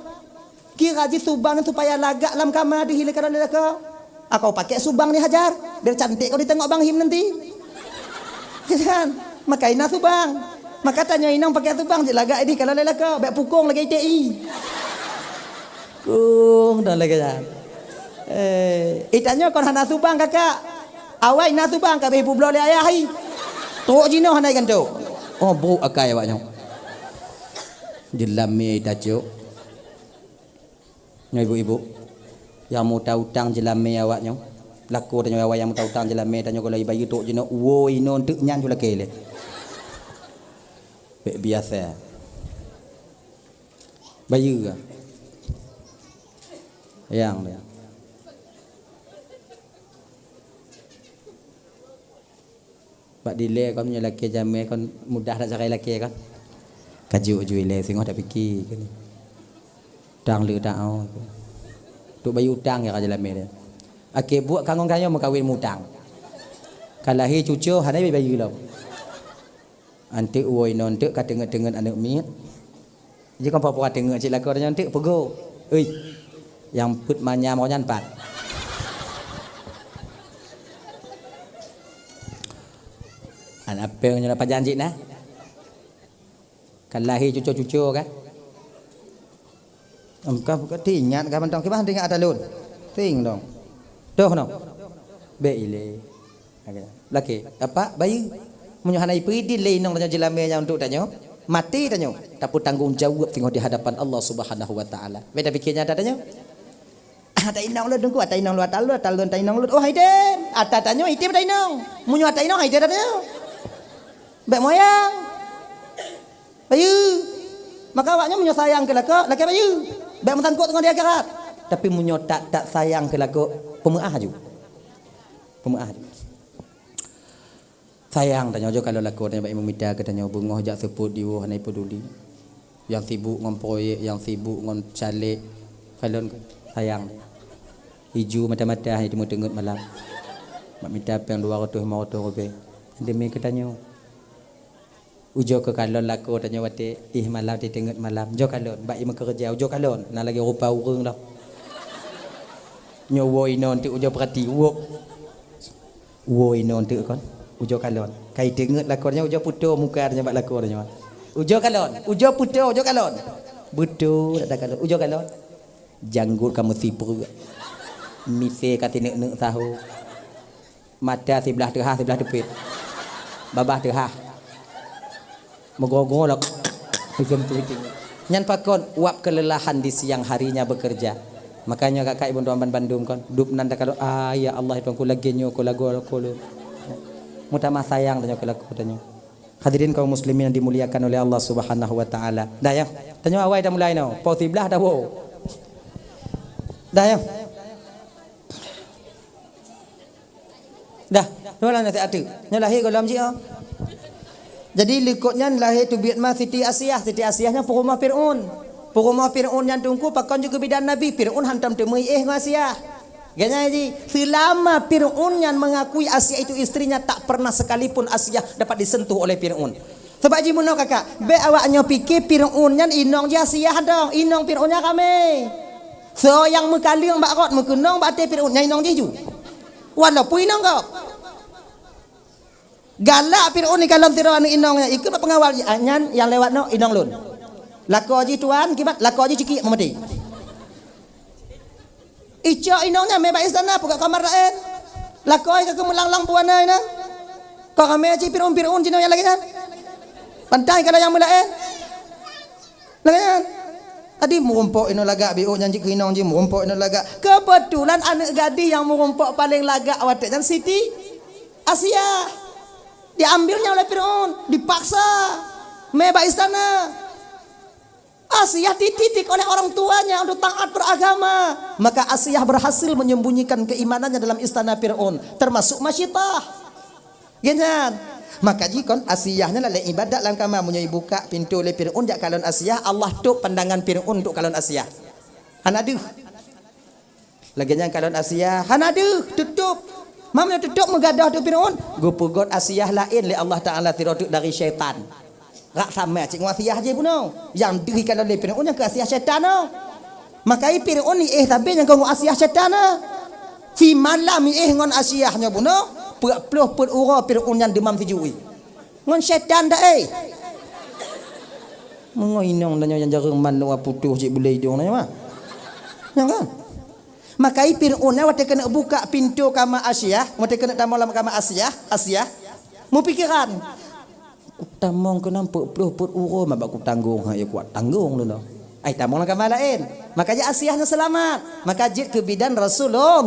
Kira ji subang supaya lagak lam kamar dihilangkan oleh kau. Aku pakai subang ni Hajar. Biar cantik kau ditengok Bang Him nanti. Kan? Makai na subang. Maka tanya inang pakai subang je lagak ini kalau lelak kau. Baik pukung lagi ITI. Kung dah lagi kan. Itanya kau hana subang kakak. Awai na subang kau ibu belum ayah hi. Tok jino hanai kan tu. Oh bu akai awaknya. Jelame tajuk. Nya ibu-ibu. Yang mau tahu tang jelame awaknya. Laku tanya awak yang mau tahu tang jelame tanya kalau bayi tok jino wo ino untuk nyan jula kele. Biasa. Bayi ke? Yang dia. Pak dile kau punya laki jamai kau mudah nak cari laki kan kaju juile singgoh tak fikir kan dang le dang tu bayi utang ya kaja lame dia ake buat kangong kayo makawin mutang kalahi cucu hanai bayi lo antik uoi non tek ka denget anak miat jika kau apa denget cik lakornya antik pego yang put manya mau nyanpat apa yang nyala janji nah kan lahir cucu-cucu kan engkau bukan tingat kan mentang kita tingat ada lun ting dong doh no be ile laki apa bayi menyuhanai pidi lenong tanya jelamenya untuk tanya mati tanya tapi tanggung jawab tengok di hadapan Allah Subhanahu wa taala beda pikirnya ada tanya ada inang lu dengku ada inang lu atal inang lu oh haiden ada tanya itu ada inang munyu ada inang haiden ada baik moyang bayu maka awaknya munyo sayang ke laki bayu baik mesangkut dengan dia akhirat tapi munyo tak sayang ke laki pemuah ju sayang tanya jo kalau laki tanya baik memida ke tanya bungoh jak seput diu hanai peduli yang sibuk ngon proyek yang sibuk ngon calik kalau sayang hiju mata-mata hai temu tengut malam mak minta peng 200 500 rupiah demi ketanya ujo ke kalon laku tanya wate malam di tengut malam jo kalon baik bekerja ujo kalon nak lagi rupa urang dah nyowo inon ti ujo perhati wo inon ti kon ujo kalon kai tengut lakornya ujo puto muka tanya bak laku tanya ujo kalon ujo puto ujo kalon betul ada kalon ujo kalon Janggut kamu tipu. Mise kati nek tahu. Mata sebelah tengah sebelah depan. Babah tengah. Megogo lah. Macam tu. Nyan pakon uap kelelahan di siang harinya bekerja. Makanya kakak ibu tuan Bandung kan dup nanda kalau ya Allah itu aku lagi nyoko lagu aku. Mutamah sayang tanya aku tanya. Hadirin kaum muslimin yang dimuliakan oleh Allah Subhanahu wa taala. Dah ya. Tanya awal dah mulai no. Pau sebelah dah wo. Dah ya. Dah. Nulah nanti atu. Nyalahi kalau amji ah. Jadi likutnya lahir tu biatma Siti Asiyah. Siti Asiyahnya puruma Fir'un. Puruma Fir'un yang tunggu pakon juga bidan Nabi. Fir'un hantam temui dengan Asiyah. Ganya ji, selama Fir'un yang mengakui Asiyah itu istrinya, tak pernah sekalipun Asiyah dapat disentuh oleh Fir'un. Sebab ji muno kakak, be awaknya fikir Fir'un yang inong je Asiyah dong, inong Fir'unnya kami. So yang mekaling bakot mekenong bate Fir'un yang inong je ju. Walaupun inong kau. Galak Fir'un ni kalau tiruan inongnya ikut pengawal nyan yang lewat no inong lun. Lako ji tuan kibat lako ji ciki memati. Ico inongnya meba istana buka kamar lain. Lako ai ke melanglang puana ina. Kau kami ji Fir'un jino yang lagi kan. Pantai kalau yang mulain. Lagi kan. Tadi murumpok ino lagak bio nyanji ke inong ji murumpok ino lagak. Kebetulan anak gadis yang murumpok paling lagak awak dan Siti Asiyah. Diambilnya oleh Fir'un, dipaksa meba istana. Asiyah dititik oleh orang tuanya untuk taat beragama. Maka Asiyah berhasil menyembunyikan keimanannya dalam istana Fir'un, termasuk masyitah. Ganyan. Maka jikon Asiyahnya lalai ibadat lang kama munyai buka pintu oleh Fir'un jak kalon Asiyah, Allah tuk pandangan Fir'un untuk kalon Asiyah. Hanaduh. Laginya kalon Asiyah, hanaduh tutup. Mamnya tutup mengadah tu Fir'un. Gupugot Asiyah lain le Allah Taala tiroduk dari syaitan. Rak sama cik Asiyah je puno. Yang dirikan oleh Fir'un yang ke Asiyah syaitan no. Maka Fir'un ni tapi yang kau Asiyah syaitan no. Fi malam ni ngon Asiyahnya puno. Puluh put ura Fir'un yang demam tijui. Ngon syaitan dah Mengoinong nanya yang jarang manu putuh cik boleh hidung nanya mah. Jangan. Maka Fir'un waktu kena buka pintu kama Asiyah, waktu kena tamu lama kama Asiyah, mau pikiran. Utamong kena 40 put uro mabak ku tanggung, ya kuat tanggung dulu. Ai tamu kama lain. Makanya Asiyahnya selamat. Maka jid ke bidan Rasulullah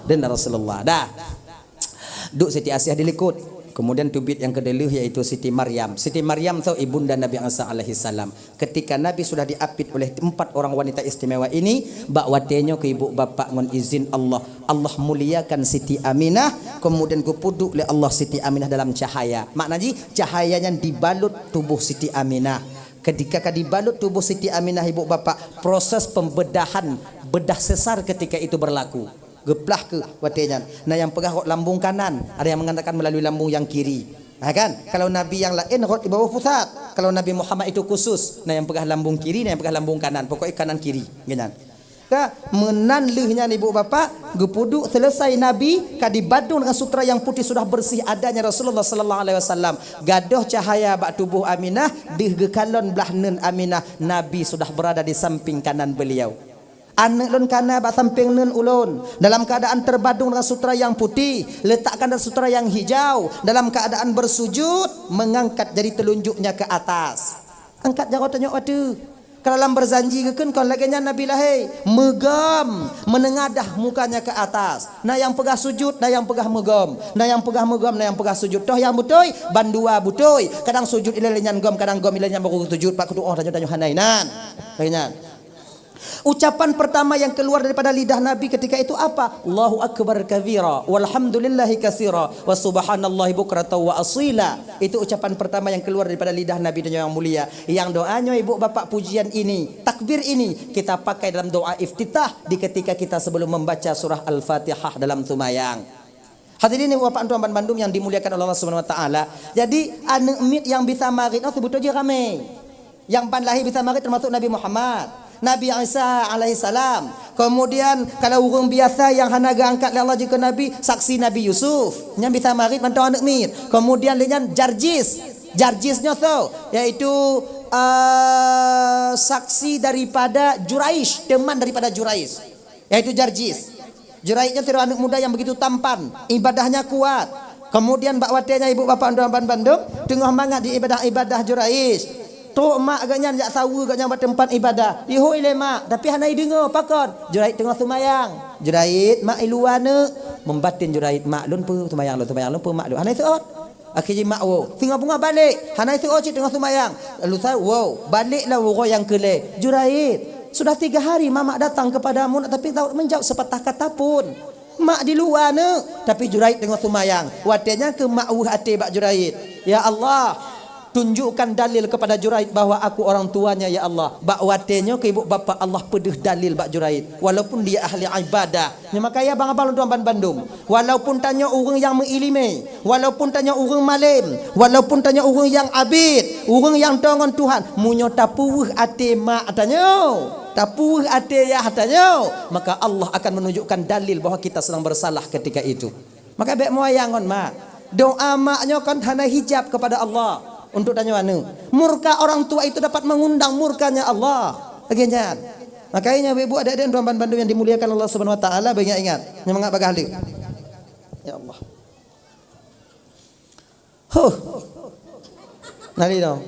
dan Rasulullah. Dah. Duk Siti Asiyah dilikut. Kemudian tubit yang kedua yaitu Siti Maryam. Siti Maryam tu ibunda Nabi Isa alaihi salam. Ketika Nabi sudah diapit oleh 4 orang wanita istimewa ini, bak watenya ke ibu bapa ngon izin Allah. Allah muliakan Siti Aminah, kemudian kupuduk oleh Allah Siti Aminah dalam cahaya. Maknanya cahayanya dibalut tubuh Siti Aminah. Ketika dibalut tubuh Siti Aminah ibu bapa, proses pembedahan bedah sesar ketika itu berlaku. Geplah ke watenya. Nah yang pegang rot lambung kanan, ada yang mengatakan melalui lambung yang kiri. Kan? Kalau Nabi yang lain rot di bawah pusat. Kalau Nabi Muhammad itu khusus, nah yang pegang lambung kiri, nah yang pegang lambung kanan. Pokoknya kanan kiri, ganyan. Ka menan leuhnya ibu bapa, gepuduk selesai Nabi kadi badung dengan sutra yang putih sudah bersih adanya Rasulullah sallallahu alaihi wasallam. Gadoh cahaya bak tubuh Aminah, di gekalon belah nun Aminah, Nabi sudah berada di samping kanan beliau. Anak lun kana bak samping nun ulun dalam keadaan terbadung dengan sutra yang putih, letakkan dalam sutra yang hijau, dalam keadaan bersujud, mengangkat jari telunjuknya ke atas. Angkat jari tanya waktu. Kalau dalam berzanji kan kalau lagi Nabi lahir megam menengadah mukanya ke atas. Nah yang pegah sujud, nah yang pegah megam, nah yang pegah megam, nah yang pegah sujud. Toh yang butoi bandua butoi. Kadang sujud ilalinyan gom, kadang gom ilalinyan baru sujud. Pak kudu tanya hanainan. Laginya. Ucapan pertama yang keluar daripada lidah Nabi ketika itu apa? Allahu akbar kabira walhamdulillahi katsira wa subhanallahi bukratan wa asila. Itu ucapan pertama yang keluar daripada lidah Nabi yang mulia. Yang doanya ibu bapak pujian ini, takbir ini kita pakai dalam doa iftitah di ketika kita sebelum membaca surah Al-Fatihah dalam sembahyang. Hadirin ibu bapak tuan Bandung yang dimuliakan oleh Allah Subhanahu wa taala. Jadi anak mit yang bisa marit sebut aja ramai. Yang pan lahir bisa marit termasuk Nabi Muhammad, Nabi Isa alaihi salam. Kemudian kalau orang biasa yang hanaga angkat oleh Allah juga Nabi, saksi Nabi Yusuf yang bisa marit mantau anak mir. Kemudian dengan Jarjisnya tu yaitu saksi daripada Juraish, teman daripada Juraish, yaitu Jarjis. Juraidnya tiada anak muda yang begitu tampan, ibadahnya kuat. Kemudian bak watenya ibu bapa Andoan Bandung tengah mangat di ibadah Juraish. Tok mak agaknya jak sawu agaknya buat tempat ibadah. Dihoi le mak, tapi hanai dengar pakon. Juraid tengah semayang. Juraid mak iluana membatin Juraid mak lun pu semayang lu mak lu. Hanai seot. Akhirnya mak wo. Tengah bunga balik. Hanai seot cik tengah semayang. Lalu saya wow, baliklah wo yang kele. Juraid, sudah 3 hari mamak datang kepadamu tapi tak menjawab sepatah kata pun. Mak di luar ne, tapi Juraid tengah semayang. Watenya ke mak hati bak Juraid. Ya Allah, tunjukkan dalil kepada Juraid bahawa aku orang tuanya ya Allah. Bak watenya ke ibu bapa Allah pedih dalil bak Juraid. Walaupun dia ahli ibadah. Maka ya bang abang tuan Bandung. Walaupun tanya orang yang mengilimi, walaupun tanya orang malim, walaupun tanya orang yang abid, orang yang tongon Tuhan, munyo tapuh ate mak tanya. Tapuh ate ya tanya. Maka Allah akan menunjukkan dalil bahawa kita sedang bersalah ketika itu. Maka baik moyangon mak. Doa maknya kan hana hijab kepada Allah. Untuk tanya mana? Murka orang tua itu dapat mengundang murkanya Allah. Bagian. Makanya ibu adik-adik tuan Bandung yang dimuliakan Allah Subhanahu wa taala, banyak ingat. Yang mengak bagahli. Ya Allah. Nali dong.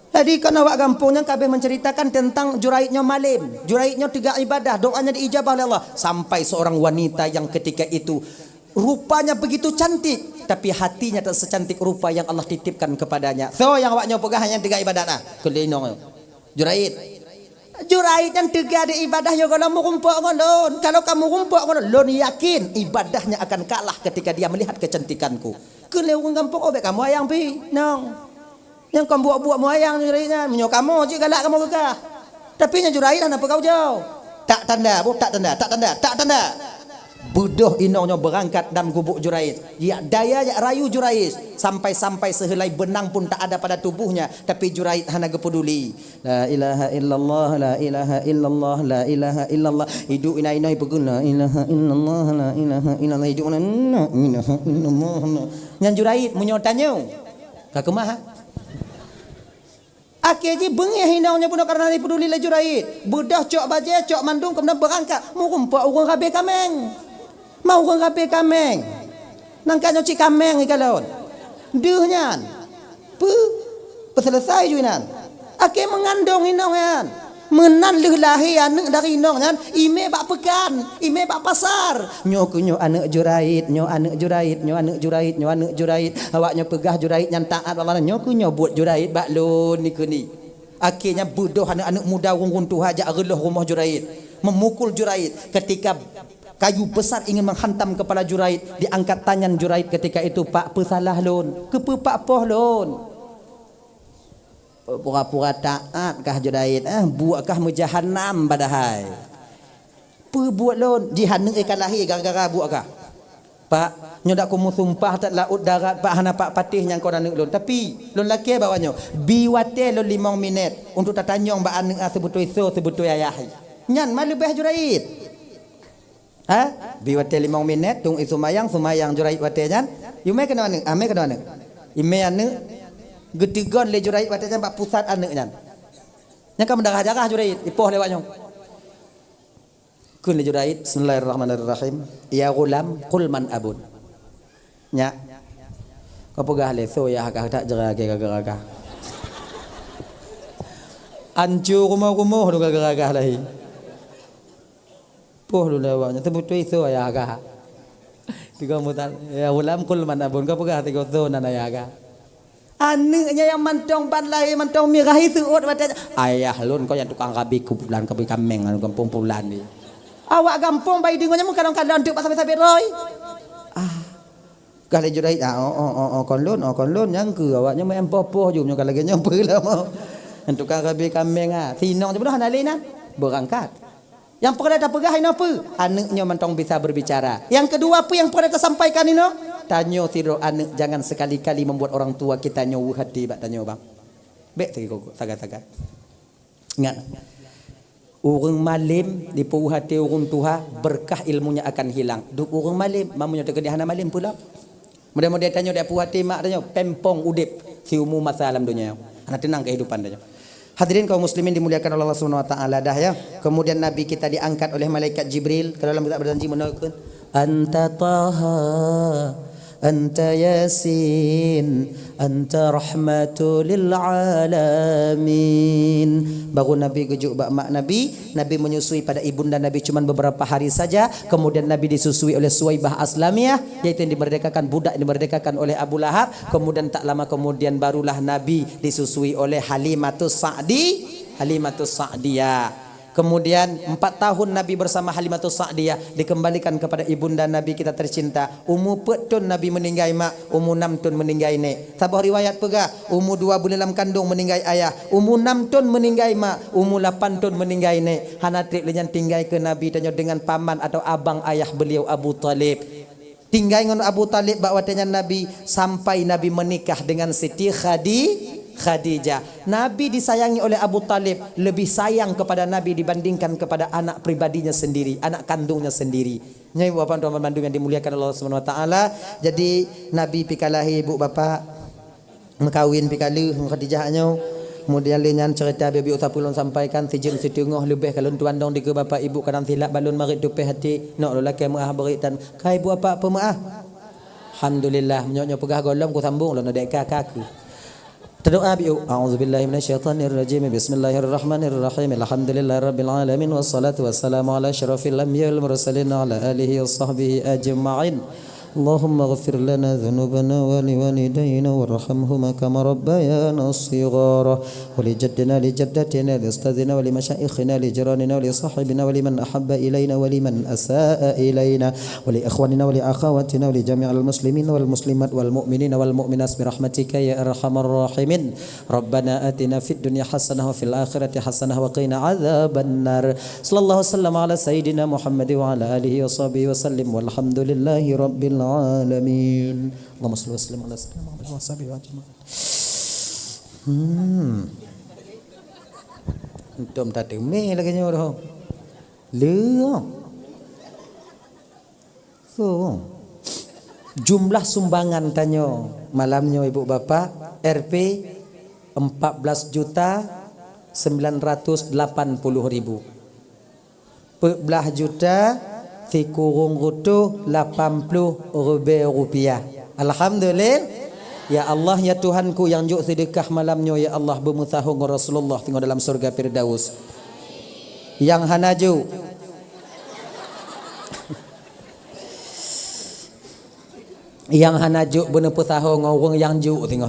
Jadi kan awak kampungnya kabeh menceritakan tentang Juraidnya malim. Juraidnya 3 ibadah, doanya diijabah oleh Allah. Sampai seorang wanita yang ketika itu rupanya begitu cantik, tapi hatinya tak secantik rupa yang Allah titipkan kepadanya. So yang awaknya pegah hanya 3 ibadah nah. Kelinong. Juraid yang 3 di ibadahnya kalau mau kumpul ngolon. Kalau kamu kumpul ngolon, lon yakin ibadahnya akan kalah ketika dia melihat kecantikanku. Kelewung kampung obek kamu ayang pi. Nong. Yang kamu buat-buat moyang Juraidnya, menyo kamu je galak kamu gegah. Tapi nya Juraid apa kau jauh? Tak tanda. Budoh inongnya berangkat dan gubuk Juraid. Ya daya ya rayu Juraid sampai sehelai benang pun tak ada pada tubuhnya, tapi Juraid hana gepeduli. La ilaha illallah, la ilaha illallah, la ilaha illallah. Hidup inai berguna. La ilaha illallah, la ilaha illallah. Hidup la ilaha illallah. Yang Juraid menyotanya. Kakemah. Akhirnya bengih hinaunya pun karena peduli le Juraid. Budah cok baje cok mandung kemudian berangkat. Mau kumpul orang kabe kameng. Mau orang kabe kameng. Nangkanya cik kameng ikalon. Deuhnyan. Selesai juinan. Akhirnya mengandung hinau yan. Menan lahi anak dari hinau yan. Ime bak pekan, ime bak pasar. Nyo anak Juraid, nyo anak Juraid, nyo anak Juraid, nyo anak Juraid. Awaknya pegah Juraid yang taat Allah. Nyo buat Juraid bak lon ni. Akhirnya bodoh anak-anak muda orang tuha ajak relah rumah Juraid. Memukul Juraid ketika kayu besar ingin menghantam kepala Juraid, diangkat tangan Juraid ketika itu, pak pesalah lon. Kepe pak poh lon. Pura-pura taat kah Juraid, buatkah mujahannam badahai. Buat lon jihanneng ikalahi gara-gara buatkah. Pak, nyodak kumu sumpah tak laut darat pak hana pak patih yang kau nak lon. Tapi lon laki bawanya biwate lon 5 minit untuk tatanyong ba anek sebutu iso sebutu ayah. Nyan malu beh Juraid. Biwate 5 minit tung isu mayang Juraid wate nyan. Yume kena anek, ame kena anek. Ime anek getigon le Juraid wate nyan pak pusat anek nyan. Nyan kamu darah-darah Juraid ipoh lewatnya. Kun le Juraid, bismillahirrahmanirrahim. Ya gulam, qul man abun. Nya. Kau pegah le so ya hakah tak jeraga. Ancu rumah-rumah lu gagah lahi. Poh lu lewatnya sebut so ya hakah. Tiga mutan. Ya gulam qul man abun. Kau pegah tiga so nana ya hakah. Anaknya yang mantong pan lahi mantong mirahi suut batanya. Ayah lun kau yang tukang kabi kumpulan kabi kameng anu kampung pulan ni. Awak gampang bayi dengannya mun kadang-kadang untuk sampai roy. Kali Juraid konlon yang ke awaknya main popoh jumnya kalau lagi nyampe lah mau. Untuk kabe kambing sinong je belah nalina berangkat. Yang pertama pegah ini apa? Anaknya mentong bisa berbicara. Yang kedua apa yang pertama sampaikan ini? Tanya siro anak jangan sekali-kali membuat orang tua kita nyawu hati bak tanya bang. Bek saga-saga. Ingat. Orang malim di puh hati orang tuha berkah ilmunya akan hilang. Duk orang malim, mamunya tegedihana malim pula. Mudah-mudahan tanya dia puh hati mak tanya pempong udip si umum masa alam dunia. Ana tenang kehidupan tanya. Hadirin kaum muslimin dimuliakan oleh Allah Subhanahu wa taala dah ya. Kemudian Nabi kita diangkat oleh malaikat Jibril ke dalam kitab berjanji menaikkan anta taha anta yasin anta rahmatul lil alamin. Baru Nabi gejuk bak mak Nabi menyusui pada ibunda Nabi cuma beberapa hari saja, kemudian Nabi disusui oleh Suwaibah Aslamiyah, yaitu yang dimerdekakan budak yang dimerdekakan oleh Abu Lahab. Kemudian tak lama kemudian barulah Nabi disusui oleh Halimatus Sa'diyah. Kemudian 4 tahun Nabi bersama Halimatus Sa'diyah, dikembalikan kepada ibunda Nabi kita tercinta. Umur petun Nabi meninggai mak, umur 6 tahun meninggai nek. Tabah riwayat pegah, umur 2 bulan dalam kandung meninggai ayah, umur 6 tahun meninggai mak, umur 8 tahun meninggai nek. Hanatrik lenyan tinggai ke Nabi tanya dengan paman atau abang ayah beliau Abu Talib. Tinggai dengan Abu Talib bawa tanya Nabi sampai Nabi menikah dengan Siti Khadijah. Nabi disayangi oleh Abu Talib, lebih sayang kepada Nabi dibandingkan kepada anak pribadinya sendiri, anak kandungnya sendiri. Nyai bapak tuan bandung yang dimuliakan Allah Subhanahu wa taala. Jadi Nabi pikalahi ibu bapa mengkawin pikalu Khadijahnya. Kemudian lenyan cerita Bibi Utapulun sampaikan tijin setengah lebih kalau tuan dong di ke bapa ibu kadang tilap balun marit tupe hati nak lelaki maah beritan kai ibu apa maah. Alhamdulillah menyonya pegah golong ku sambung lo dek kakakku. Terdoa biu a'udzubillahi minasyaitonir rajim bismillahirrahmanirrahim alhamdulillahirabbil alamin wassalatu wassalamu ala asyrafil anbiya'il mursalin ala alihi washabbihi ajma'in. اللهم اغفر لنا ذنوبنا ولوالدينا وارحمهما كما ربيانا صغارا ولجدنا لجدتنا لاستاذنا ولمشايخنا لجيراننا ولصاحبنا ولمن احب الينا ولمن اساء الينا ولاخواننا ولاخواتنا ولجميع المسلمين والمسلمات والمؤمنين والمؤمنات برحمتك يا ارحم الراحمين. ربنا آتنا في الدنيا حسنه وفي الاخره حسنه وقنا عذاب النار. صلى الله وسلم على سيدنا محمد وعلى اله وصحبه وسلم والحمد لله رب العالمين. اللهم صل وسلم على سيدنا محمد وصحبه وسلم. Antum tak temeh lagi nyo dah. Leh. So. Jumlah sumbangan tanyo malamnya ibu bapa Rp 14.980.000. 14 juta kurung rutuh 80 rupiah. Alhamdulillah. Ya Allah ya Tuhanku yang juk sedekah malamnya ya Allah bermutahung Rasulullah tinggal dalam surga Firdaus. Yang hanaju yang hanaju bener petahung orang yang juk tinggal